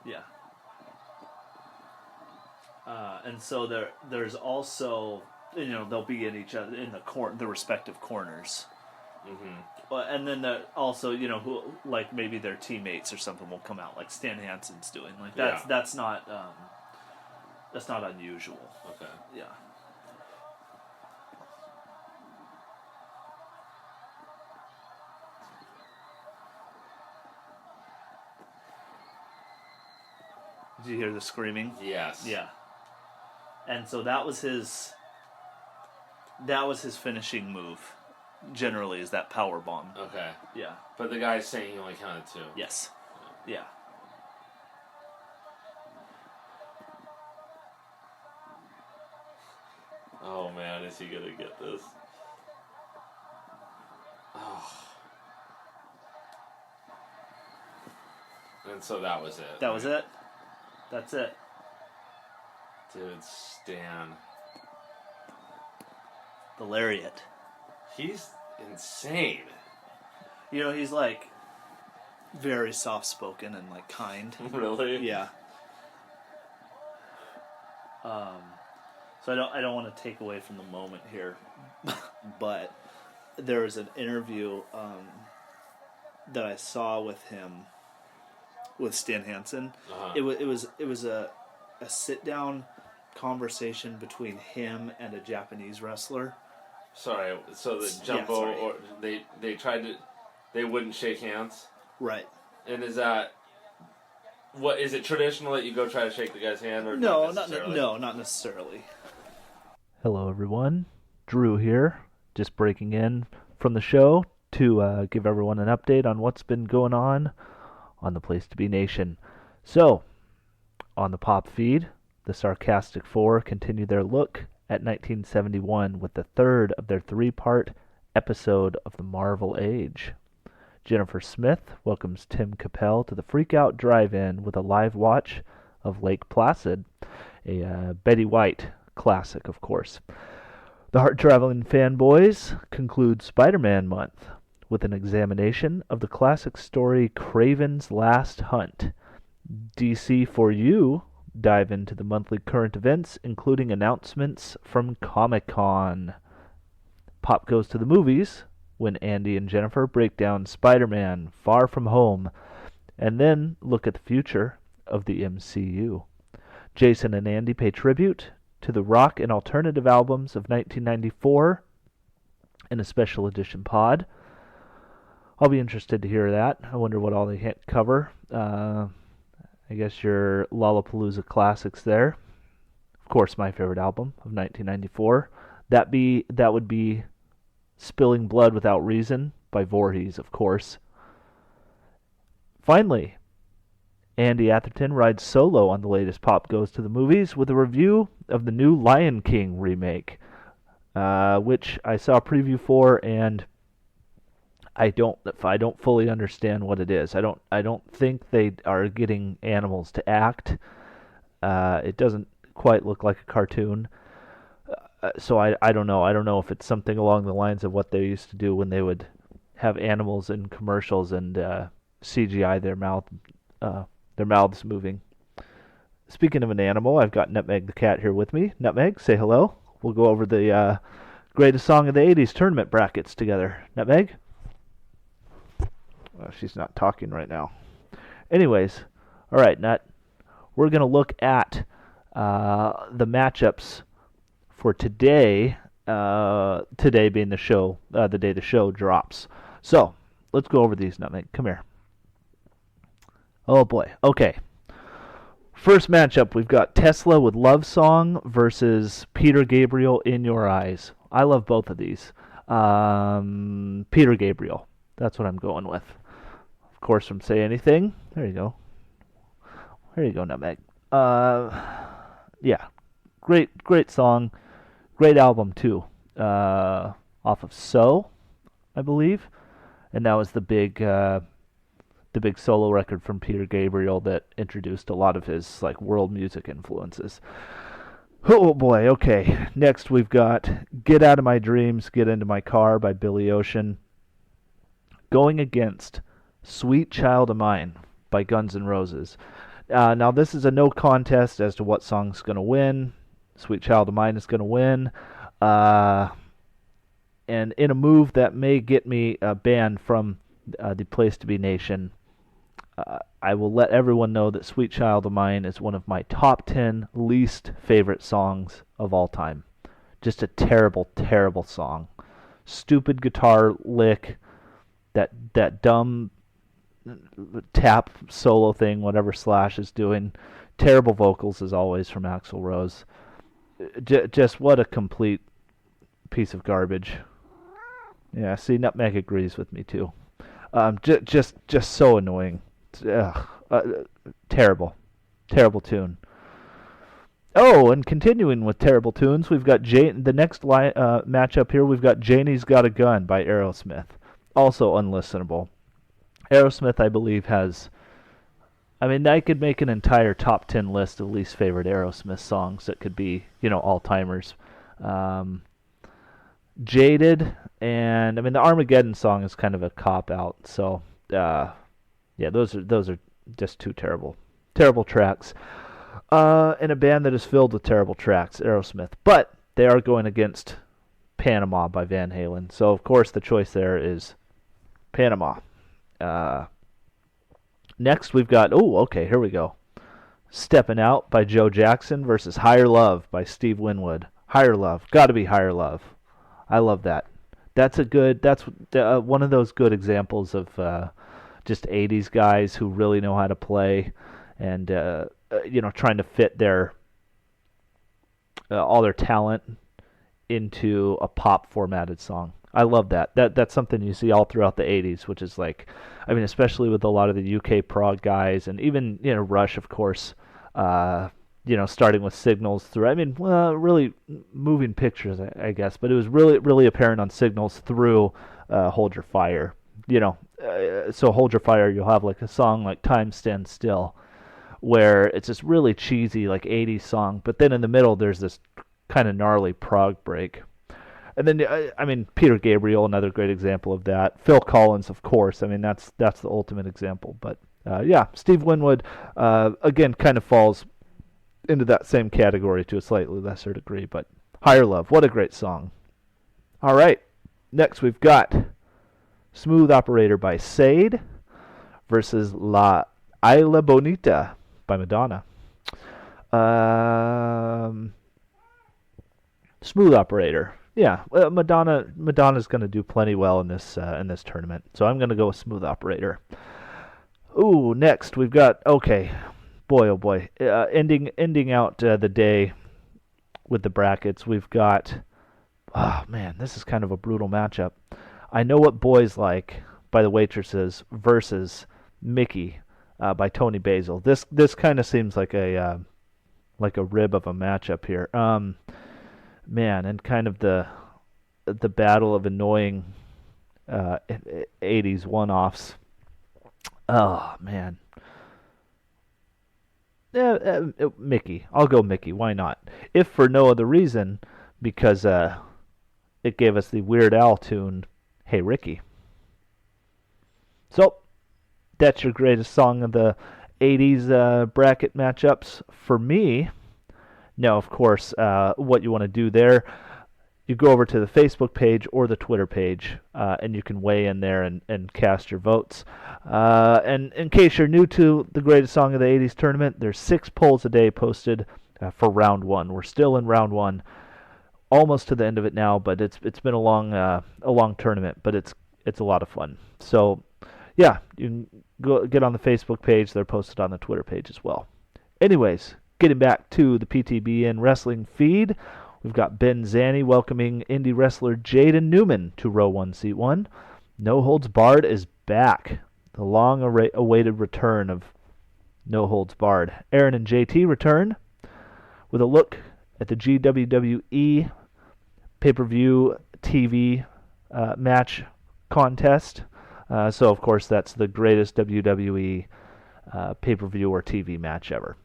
Yeah. And so there's also they'll be in each other in the respective corners. And then also who like maybe their teammates or something will come out like Stan Hansen's doing like that's not unusual. Okay. Yeah. Did you hear the screaming? Yes. Yeah. And so that was his finishing move. Generally, is that power bomb. Okay. Yeah. But the guy's saying he only counted 2. Yes. Yeah. Oh man, is he gonna get this? Oh. And so that was it. That was it. That's it. Dude, Stan. The lariat. He's insane. He's like very soft spoken and like kind. Really? Yeah. So I don't want to take away from the moment here, but there was an interview that I saw with him with Stan Hansen. It was a sit down conversation between him and a Japanese wrestler. Sorry, so the Jumbo, sorry. or they tried to, they wouldn't shake hands? Right. And is that, what, is it traditional that you go try to shake the guy's hand, or No, not necessarily? not necessarily. Hello, everyone. Drew here, just breaking in from the show to give everyone an update on what's been going on the Place to Be Nation. So, on the pop feed, the Sarcastic Four continue their look at 1971 with the third of their three-part episode of the Marvel Age. Jennifer Smith welcomes Tim Capel to the Freak Out Drive-In with a live watch of Lake Placid, a Betty White classic, of course. The Heart-Traveling Fanboys conclude Spider-Man month with an examination of the classic story Kraven's Last Hunt. DC For You dive into the monthly current events, including announcements from Comic-Con. Pop goes to the movies when Andy and Jennifer break down Spider-Man Far From Home, and then look at the future of the MCU. Jason and Andy pay tribute to the rock and alternative albums of 1994 in a special edition pod. I'll be interested to hear that. I wonder what all they cover. I guess your Lollapalooza classics there. Of course, my favorite album of 1994. That would be Spilling Blood Without Reason by Voorhees, of course. Finally, Andy Atherton rides solo on the latest Pop Goes to the Movies with a review of the new Lion King remake, which I saw a preview for, and I don't fully understand what it is. I don't think they are getting animals to act. It doesn't quite look like a cartoon. So I don't know. I don't know if it's something along the lines of what they used to do when they would have animals in commercials and CGI their mouths moving. Speaking of an animal, I've got Nutmeg the cat here with me. Nutmeg, say hello. We'll go over the greatest song of the 80s tournament brackets together. Nutmeg? Well, she's not talking right now. Anyways, all right, Nut. We're going to look at the matchups for today, today being the show, the day the show drops. So, let's go over these, Nutmeg. Come here. Oh boy. Okay. First matchup, we've got Tesla with Love Song versus Peter Gabriel, In Your Eyes. I love both of these. Peter Gabriel. That's what I'm going with. Of course, from Say Anything. There you go. There you go, Nutmeg. Yeah. Great song. Great album, too. Off of So, I believe. And that was the big solo record from Peter Gabriel that introduced a lot of his world music influences. Oh boy, okay. Next we've got Get Out of My Dreams, Get Into My Car by Billy Ocean, going against Sweet Child of Mine by Guns N' Roses. Now this is a no contest as to what song's going to win. Sweet Child of Mine is going to win. And in a move that may get me banned from the Place to Be Nation, I will let everyone know that Sweet Child of Mine is one of my top 10 least favorite songs of all time. Just a terrible, terrible song. Stupid guitar lick, that dumb tap solo thing, whatever Slash is doing. Terrible vocals, as always, from Axl Rose. Just what a complete piece of garbage. Yeah, see, Nutmeg agrees with me, too. Just so annoying. Terrible tune. Oh, and continuing with terrible tunes, we've got the next matchup here. We've got Janie's Got a Gun by Aerosmith, also unlistenable. Aerosmith, I believe, has. I mean, I could make an entire top 10 list of least favorite Aerosmith songs that could be, all timers. Jaded, and I mean the Armageddon song is kind of a cop out. So. Yeah, those are just two terrible tracks. In a band that is filled with terrible tracks, Aerosmith. But they are going against Panama by Van Halen. So, of course, the choice there is Panama. Next, we've got, here we go. Stepping Out by Joe Jackson versus Higher Love by Steve Winwood. Higher Love. Got to be Higher Love. I love that. That's one of those good examples of just 80s guys who really know how to play and trying to fit their all their talent into a pop formatted song. I love that. That's something you see all throughout the 80s, which is like, I mean, especially with a lot of the UK prog guys, and even, Rush, of course, starting with Signals through, I mean, well, really moving pictures, I guess, but it was really, really apparent on Signals through Hold Your Fire. So Hold Your Fire, you'll have like a song like Time Stands Still, where it's this really cheesy, like 80s song, but then in the middle there's this kind of gnarly prog break. And then, I mean, Peter Gabriel, another great example of that. Phil Collins, of course. I mean, that's the ultimate example. But, Steve Winwood, again, kind of falls into that same category to a slightly lesser degree. But Higher Love, what a great song. All right, next we've got Smooth Operator by Sade versus La Isla Bonita by Madonna. Smooth Operator. Yeah, Madonna's going to do plenty well in this tournament. So I'm going to go with Smooth Operator. Ooh, next we've got, okay, boy oh boy, ending out the day with the brackets. We've got, oh man, this is kind of a brutal matchup. I Know What Boys Like by the Waitresses versus Mickey by Tony Basil. This kind of seems like a rib of a matchup here. Man, and kind of the battle of annoying 80s one-offs. Oh, man. Mickey. I'll go Mickey. Why not? If for no other reason, because it gave us the Weird Al tune, Hey Ricky. So, that's your greatest song of the 80s bracket matchups. For me, now, of course, what you want to do there, you go over to the Facebook page or the Twitter page, and you can weigh in there and cast your votes. And in case you're new to the greatest song of the 80s tournament, there's 6 polls a day posted for round 1. We're still in round 1, almost to the end of it now, but it's been a long tournament, but it's a lot of fun. So, yeah, you can go get on the Facebook page. They're posted on the Twitter page as well. Anyways, getting back to the PTBN Wrestling feed, we've got Ben Zanny welcoming indie wrestler Jaden Newman to row 1, seat 1. No Holds Barred is back. The long-awaited return of No Holds Barred. Aaron and JT return with a look at the GWWE pay-per-view TV match contest. So, of course, that's the greatest WWE pay-per-view or TV match ever.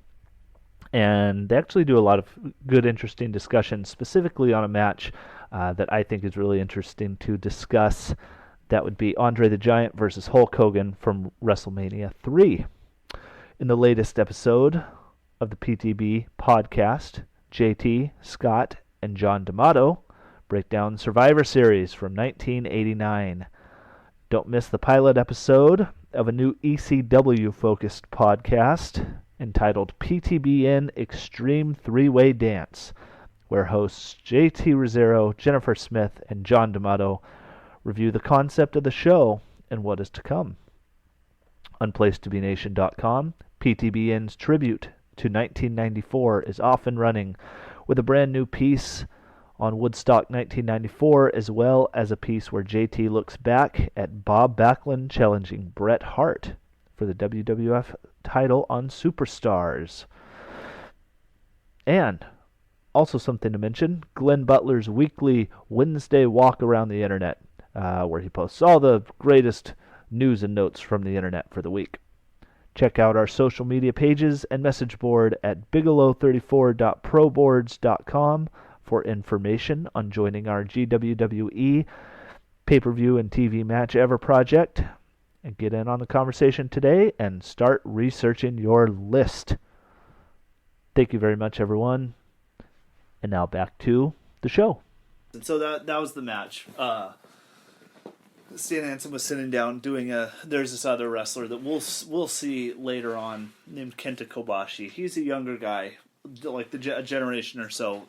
And they actually do a lot of good, interesting discussions, specifically on a match that I think is really interesting to discuss. That would be Andre the Giant versus Hulk Hogan from WrestleMania 3. In the latest episode of the PTB podcast, JT, Scott, and John D'Amato break down Survivor Series from 1989. Don't miss the pilot episode of a new ECW-focused podcast entitled PTBN Extreme 3-Way Dance, where hosts JT Rosero, Jennifer Smith, and John D'Amato review the concept of the show and what is to come. On PlaceToBeNation.com, PTBN's tribute to 1994 is off and running with a brand new piece on Woodstock 1994, as well as a piece where JT looks back at Bob Backlund challenging Bret Hart for the WWF title on Superstars. And also something to mention, Glenn Butler's weekly Wednesday walk around the internet, where he posts all the greatest news and notes from the internet for the week. Check out our social media pages and message board at bigelow34.proboards.com for information on joining our GWWE pay-per-view and TV match ever project. And get in on the conversation today and start researching your list. Thank you very much, everyone. And now back to the show. And so that was the match. Stan Hansen was sitting down doing there's this other wrestler that we'll see later on named Kenta Kobashi. He's a younger guy, like a generation or so,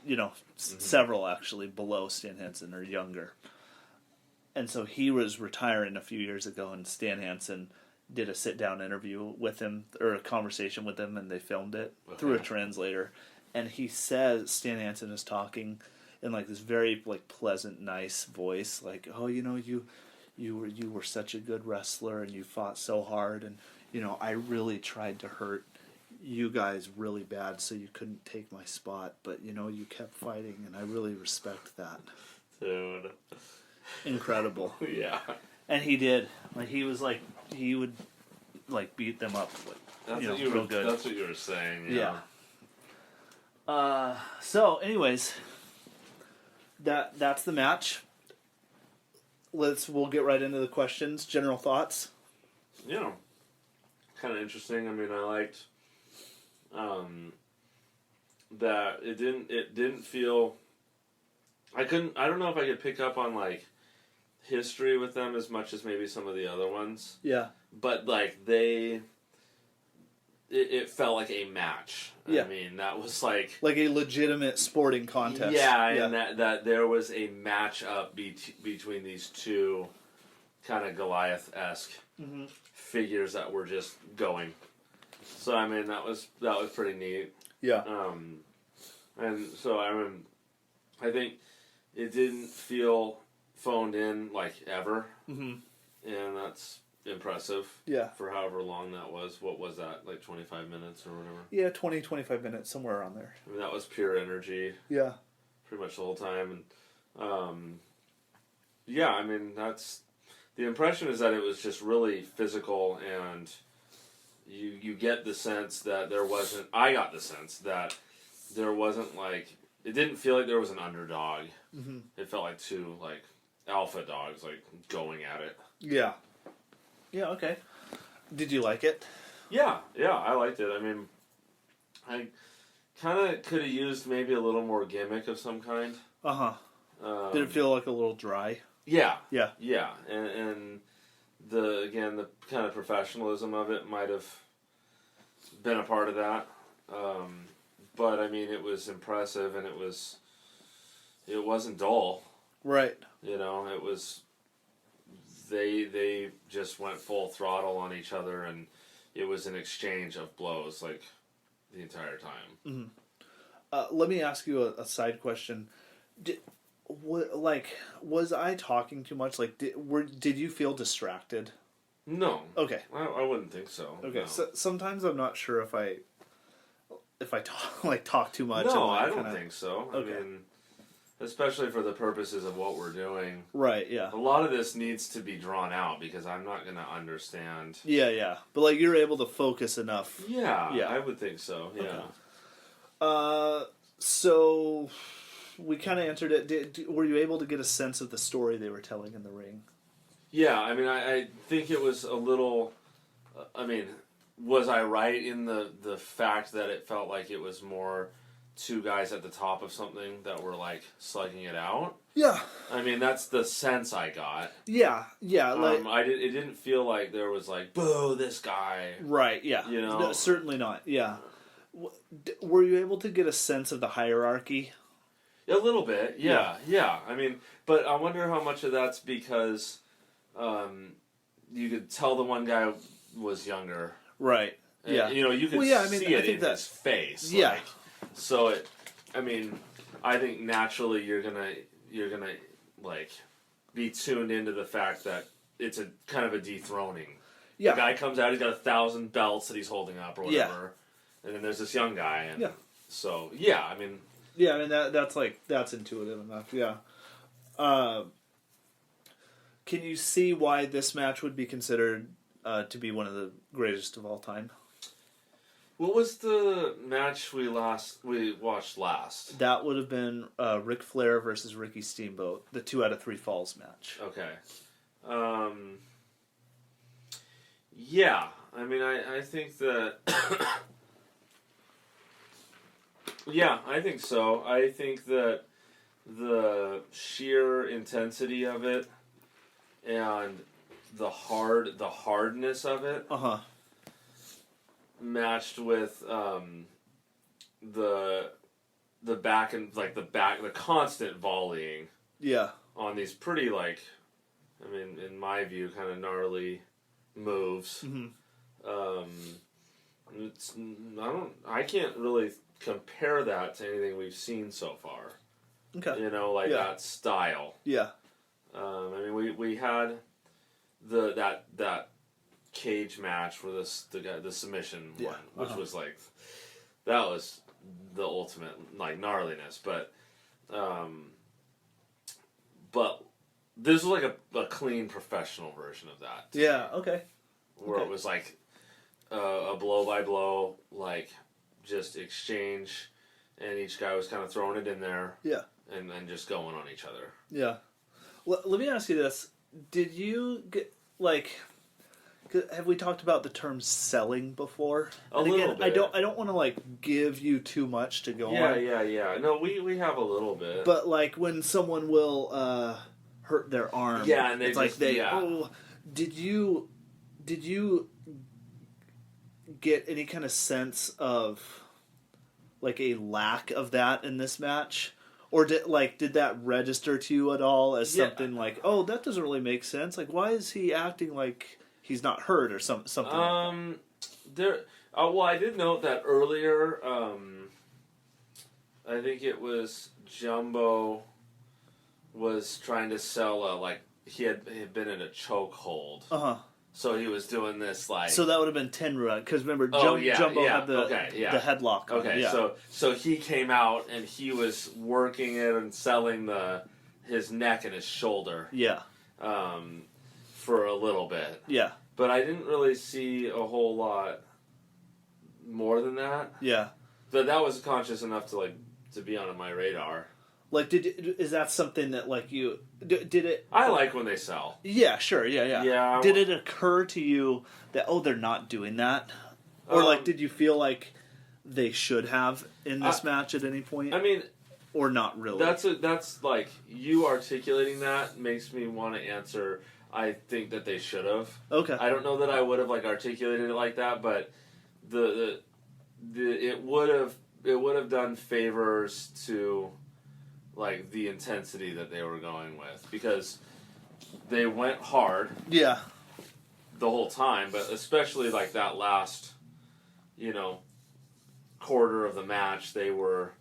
several actually below Stan Hansen or younger. And so he was retiring a few years ago, and Stan Hansen did a sit-down interview with him, or a conversation with him, and they filmed it through a translator. And he says, Stan Hansen is talking, in like this very like pleasant, nice voice, like, oh, you were such a good wrestler and you fought so hard, and I really tried to hurt you guys really bad so you couldn't take my spot, but you kept fighting, and I really respect that. Dude. Incredible. Yeah. And he did. Like, he would like beat them up, like, real good. That's what you were saying. Yeah. So anyways, that's the match. We'll get right into the questions. General thoughts? Kind of interesting. I mean, I liked that it didn't feel. I don't know if I could pick up on like history with them as much as maybe some of the other ones. Yeah. But like it felt like a match. Yeah. I mean, that was like a legitimate sporting contest. Yeah, and that there was a match up between these two kind of Goliath-esque figures that were just going. So I mean, that was pretty neat. Yeah. And so I think it didn't feel phoned in like ever. Mm-hmm. And that's impressive. Yeah. For however long that was. What was that? Like 25 minutes or whatever? Yeah, 20, 25 minutes, somewhere around there. I mean, that was pure energy. Yeah. Pretty much the whole time. And yeah, I mean, that's the impression is that it was just really physical, and you get the sense that I got the sense that there wasn't like, it didn't feel like there was an underdog. Mm-hmm. It felt like two like alpha dogs like going at it. Yeah. Yeah, okay. Did you like it? Yeah, I liked it. I mean, I kind of could have used maybe a little more gimmick of some kind. Did it feel like a little dry? Yeah. Yeah. Yeah, and the kind of professionalism of it might have been a part of that. But I mean, it was impressive, and it wasn't dull. Right. It was. They just went full throttle on each other, and it was an exchange of blows like the entire time. Mm-hmm. Let me ask you a side question. Was I talking too much? Like, did you feel distracted? No. Okay. I wouldn't think so. Okay. No. So sometimes I'm not sure if I talk too much. No, I don't think so. Okay. I mean, especially for the purposes of what we're doing. Right, yeah. A lot of this needs to be drawn out because I'm not going to understand. Yeah. But, like, you're able to focus enough. Yeah, I would think so, yeah. Okay. So, we kind of answered it. Were you able to get a sense of the story they were telling in the ring? Yeah, I mean, I think it was a little... was I right in the fact that it felt like it was more... two guys at the top of something that were like slugging it out? Yeah. I mean, that's the sense I got. Yeah. It didn't feel like there was like, boo, this guy. Right, yeah. No, certainly not, yeah. Were you able to get a sense of the hierarchy? A little bit, yeah. I mean, but I wonder how much of that's because you could tell the one guy was younger. Right, yeah. You could see it in his face. Yeah. So I think naturally you're gonna like be tuned into the fact that it's a kind of a dethroning. Yeah. The guy comes out, he's got 1,000 belts that he's holding up or whatever, and then there's this young guy, and so that's intuitive enough. Yeah. Can you see why this match would be considered to be one of the greatest of all time? What was the match we watched last? That would have been Ric Flair versus Ricky Steamboat, the 2 out of 3 falls match. Okay. Yeah, I mean, I think that... yeah, I think so. I think that the sheer intensity of it and the hardness of it... matched with the constant volleying. Yeah. On these pretty in my view, kind of gnarly moves. Mm-hmm. I can't really compare that to anything we've seen so far. Okay. You know, like Yeah. that style. Yeah. I mean, we had that cage match where the submission Yeah. one, which Uh-huh. was like, that was the ultimate like gnarliness, but this was like a clean professional version of that. Yeah. Okay. Where Okay. it was like a blow by blow, like just exchange, and each guy was kind of throwing it in there. Yeah. And then just going on each other. Yeah. Let me ask you this: did you get like? Have we talked about the term selling before? A little bit. I don't want to like give you too much to go on. Yeah. No, we have a little bit. But like when someone will hurt their arm, Yeah, and they it's like just- they yeah. oh, did you get any kind of sense of like a lack of that in this match? Or did that register to you at all as Yeah. something like, oh, that doesn't really make sense? Like, why is he acting like he's not hurt or something? Well, I did note that earlier. I think it was Jumbo was trying to sell like he had been in a chokehold. Uh-huh. So he was doing this like. So that would have been Tenryu, because remember, Oh, Jumbo had the headlock on. Okay, Yeah. so he came out and he was working it and selling his neck and his shoulder. Yeah. For a little bit. Yeah. But I didn't really see a whole lot more than that. Yeah. But that was conscious enough to be on my radar. Like, is that something that like you did it? I like when they sell. Yeah, sure, yeah. Yeah. Did it occur to you that they're not doing that, or like did you feel like they should have in this match at any point? I mean, or not really. That's like you articulating that makes me want to answer. I think that they should have. Okay. I don't know that I would have like articulated it like that, but it would have done favors to like the intensity that they were going with, because they went hard Yeah. the whole time, but especially like that last, quarter of the match, they were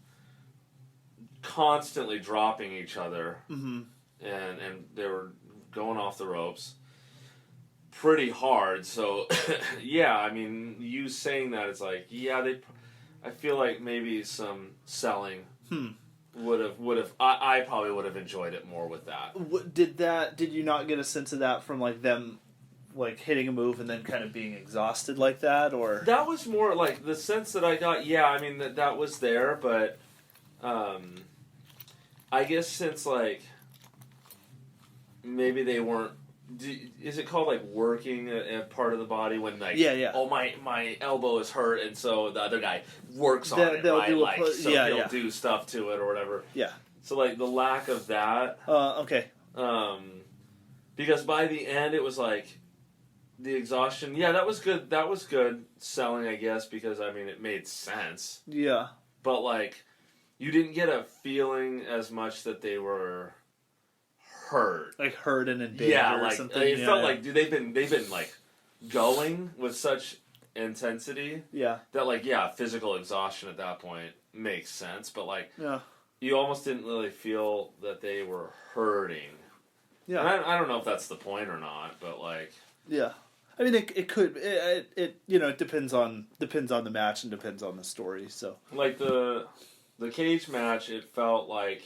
constantly dropping each other, Mm-hmm. and they were going off the ropes pretty hard. So yeah, I mean, you saying that, it's like, yeah, I feel like maybe some selling would have I probably would have enjoyed it more with that. Did you not get a sense of that from like them like hitting a move and then kind of being exhausted like that, or That was more like the sense that I got. Yeah, I mean that was there, but I guess since like maybe they weren't. Is it called like working a part of the body when like Yeah. oh my elbow is hurt, and so the other guy works on it, They'll right? do a Like pu- so yeah, he'll yeah. do stuff to it or whatever. yeah. So like the lack of that, Okay. because by the end it was like the exhaustion. Yeah, that was good. That was good selling, I guess, because I mean it made sense. Yeah. But like, you didn't get a feeling as much that they were hurt. Like hurt and in danger Yeah, or like something. it Yeah, felt yeah. like they've been like going with such intensity Yeah. that like physical exhaustion at that point makes sense. But like Yeah. you almost didn't really feel that they were hurting. Yeah. And I don't know if that's the point or not, but like Yeah. I mean, it could. It depends on the match and depends on the story. So like the cage match, it felt like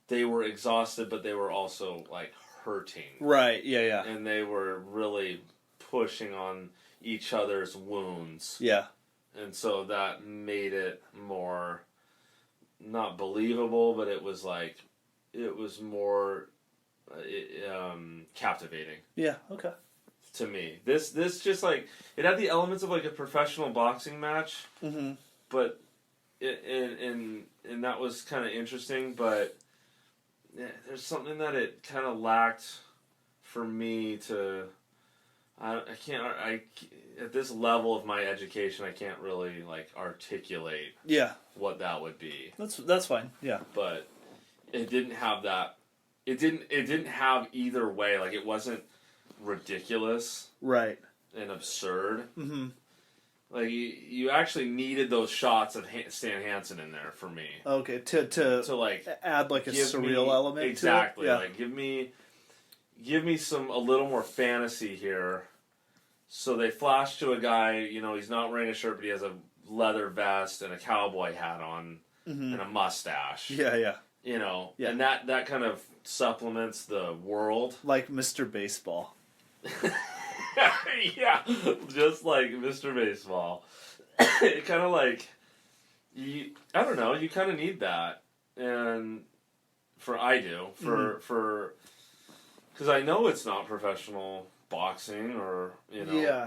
they were exhausted, but they were also like hurting, right, yeah, and they were really pushing on each other's wounds, yeah, and so that made it more not believable, but it was more captivating. yeah. Okay. To me, this just like it had the elements of like a professional boxing match, Mm-hmm. but and that was kind of interesting. But there's something that it kind of lacked for me to. I can't at this level of my education, I can't really like articulate Yeah, what that would be. that's fine. Yeah, But it didn't have that. It didn't have either way. Like it wasn't ridiculous right. and absurd. Mm-hmm. Like you actually needed those shots of Stan Hansen in there for me. Okay, to like add like a surreal me, element exactly. to it. Yeah. Like give me a little more fantasy here. So they flash to a guy, he's not wearing a shirt, but he has a leather vest and a cowboy hat on and a mustache. Yeah. Yeah. And that kind of supplements the world. Like Mr. Baseball. Yeah, just like Mr. Baseball. It kind of like, I don't know, you kind of need that. And because I know it's not professional boxing or,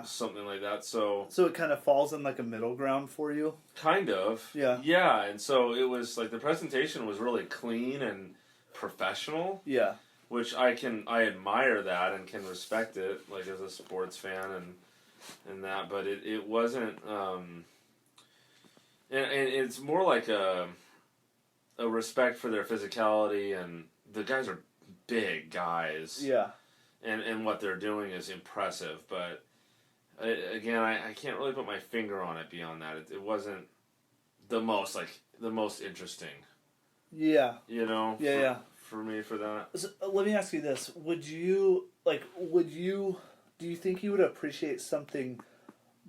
something like that. So it kind of falls in like a middle ground for you? Kind of. Yeah. Yeah, and so it was like the presentation was really clean and professional. Yeah. Which I admire that and can respect it, like as a sports fan and that, but it wasn't, and it's more like a respect for their physicality, and the guys are big guys. Yeah. And what they're doing is impressive, but again, I can't really put my finger on it beyond that. It wasn't the most interesting. Yeah. For me, for that. So, let me ask you this: do you think you would appreciate something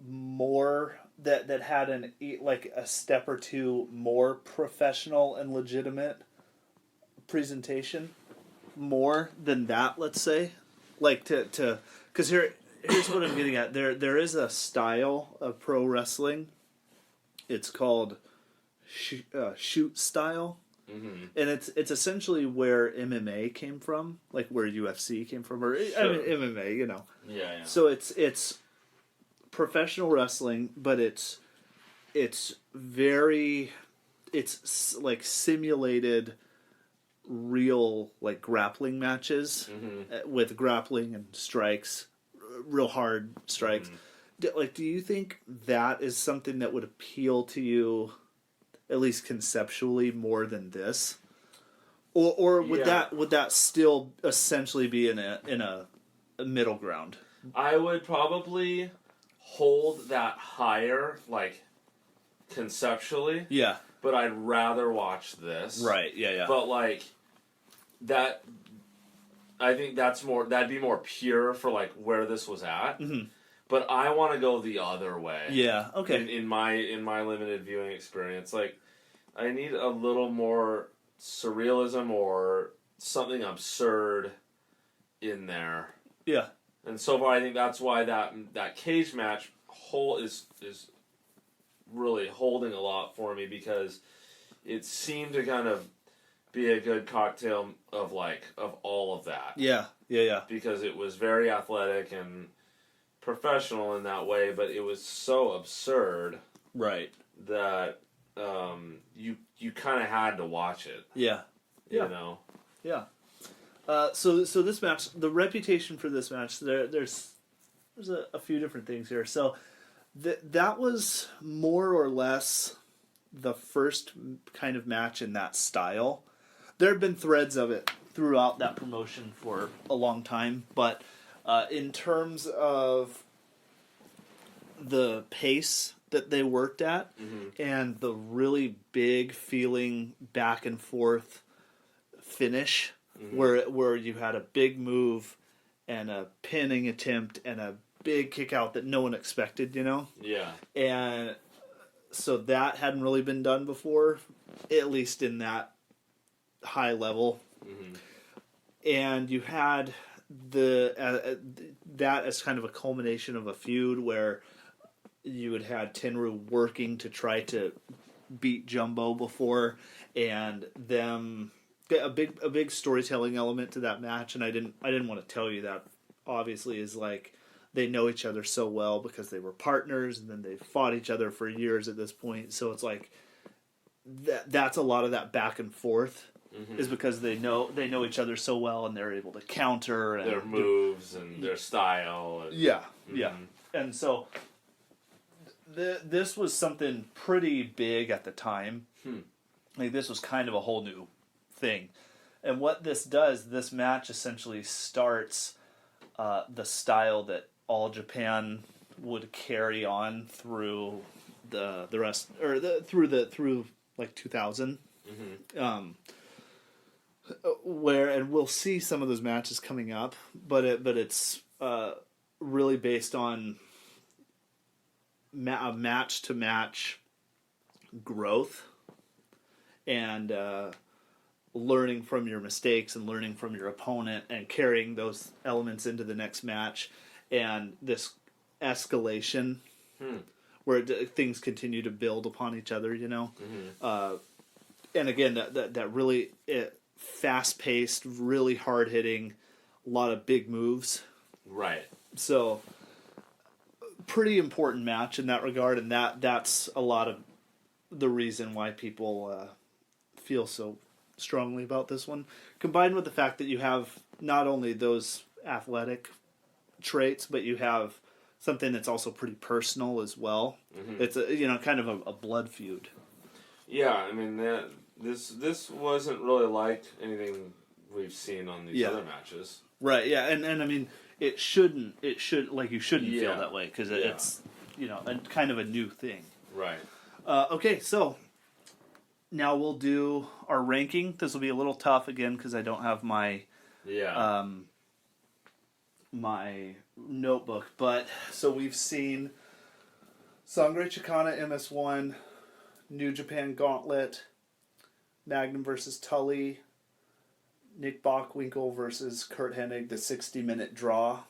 more that had a step or two more professional and legitimate presentation, more than that? Let's say, because here's what I'm getting at. There is a style of pro wrestling. It's called shoot style. Mm-hmm. And it's essentially where MMA came from, like where UFC came from, or sure. I mean, MMA, Yeah. So it's professional wrestling, but it's like simulated real like grappling matches with grappling and strikes, real hard strikes. Mm-hmm. Do you think that is something that would appeal to you? At least conceptually, more than this, or would that still essentially be in a middle ground? I would probably hold that higher, like conceptually. Yeah, but I'd rather watch this. Right. Yeah. But like that, I think that'd be more pure for like where this was at. Mm-hmm. But I want to go the other way. Yeah. Okay. In my limited viewing experience, like I need a little more surrealism or something absurd in there. Yeah. And so far, I think that's why that cage match is really holding a lot for me, because it seemed to kind of be a good cocktail of all of that. Yeah. Because it was very athletic and professional in that way, but it was so absurd, right, that you kind of had to watch it. Yeah. So this match, the reputation for this match, there's a few different things here. So that was more or less the first kind of match in that style. There have been threads of it throughout that promotion for a long time, but in terms of the pace that they worked at, and the really big feeling back and forth finish, where you had a big move and a pinning attempt and a big kick out that no one expected, Yeah. And so that hadn't really been done before, at least in that high level. And you had that as kind of a culmination of a feud where you had Tenryu working to try to beat Jumbo before, and them a big storytelling element to that match. And I didn't want to tell you that, obviously, is like they know each other so well because they were partners, and then they fought each other for years at this point. So it's like that's a lot of that back and forth. Is because they know each other so well, and they're able to counter and their moves and their style. And, yeah. And so this was something pretty big at the time. Like this was kind of a whole new thing. And what this match essentially starts the style that All Japan would carry on through the rest, or through like 2000. Where, and we'll see some of those matches coming up, but it's really based on match to match growth and learning from your mistakes and learning from your opponent and carrying those elements into the next match, and this escalation where things continue to build upon each other, you know. And again, that really fast-paced, really hard-hitting, a lot of big moves. Right. So, pretty important match in that regard, and that's a lot of the reason why people feel so strongly about this one. Combined with the fact that you have not only those athletic traits, but you have something that's also pretty personal as well. It's kind of a blood feud. Yeah, I mean this wasn't really like anything we've seen on these other matches. Right, yeah, and I mean, you shouldn't feel that way, because it's, kind of a new thing. Right. Okay, so now we'll do our ranking. This will be a little tough, again, because I don't have my my notebook. But, so we've seen Sangre Chicana MS1, New Japan Gauntlet, Magnum versus Tully, Nick Bockwinkel versus Kurt Hennig, the 60-minute draw,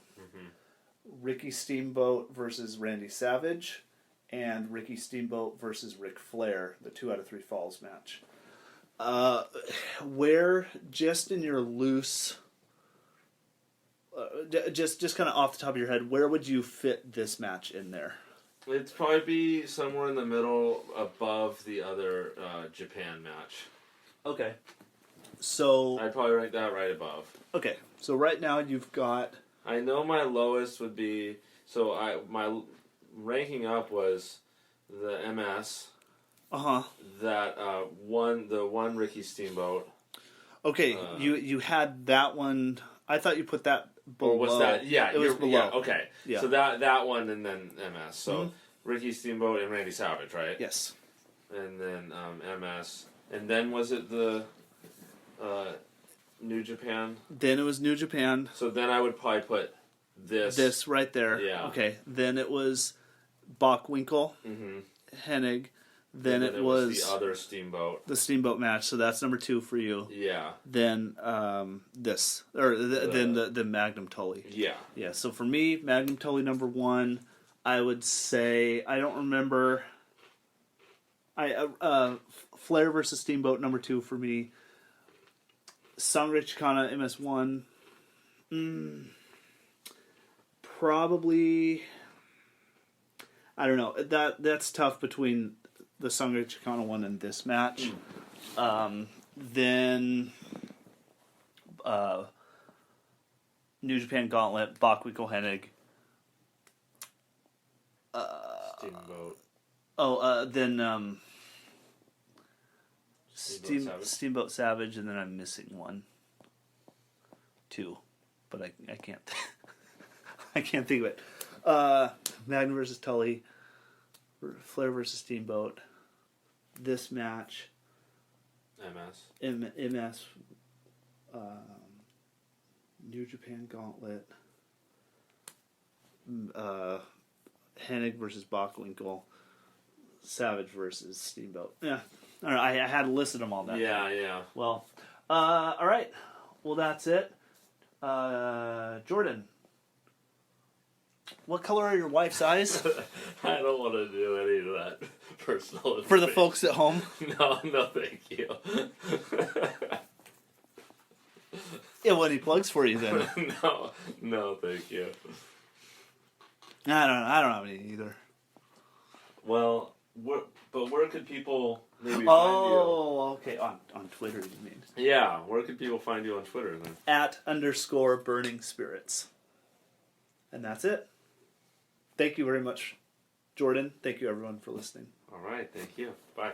Ricky Steamboat versus Randy Savage, and Ricky Steamboat versus Ric Flair, the 2 out of 3 falls match. Where, just in your loose, just kind of off the top of your head, where would you fit this match in there? It'd probably be somewhere in the middle, above the other Japan match. Okay. So I'd probably rank that right above. Okay. So right now you've got... I know my lowest would be... my ranking up was the MS. That the one Ricky Steamboat. Okay, you had that one... I thought you put that below. Or was that... Yeah, it was below. Yeah, okay. Yeah. So that one and then MS. So Ricky Steamboat and Randy Savage, right? Yes. And then MS. And then was it the New Japan? Then it was New Japan. So then I would probably put this. This right there. Yeah. Okay. Then it was Bockwinkel, Hennig. Then it was the other Steamboat. The Steamboat match. So that's number 2 for you. Yeah. Then this, or then the Magnum Tully. Yeah. Yeah. So for me, Magnum Tully number 1. I would say, I don't remember. Flair versus Steamboat number 2 for me. Sangre Chicana MS1. Probably. I don't know. That's tough between the Sangre Chicana one and this match. Then New Japan Gauntlet, Bockwinkel Hennig. Steamboat. Then Steamboat Savage, and then I'm missing 1. 2. But I can't I can't think of it. Magnum versus Tully, Flair versus Steamboat, this match, MS, New Japan Gauntlet, Hennig versus Bockwinkel, Savage versus Steamboat. Yeah, I don't know, I had listed them all that. Yeah. Well, all right. Well, that's it. Jordan, what color are your wife's eyes? I don't want to do any of that personal. For the folks at home? No, thank you. Yeah, what, any plugs for you then? No, thank you. I don't have any either. Well, where could people maybe find you? Oh, okay, on Twitter you mean? Yeah, where could people find you on Twitter then? @_burning spirits. And that's it. Thank you very much, Jordan. Thank you, everyone, for listening. All right, thank you. Bye.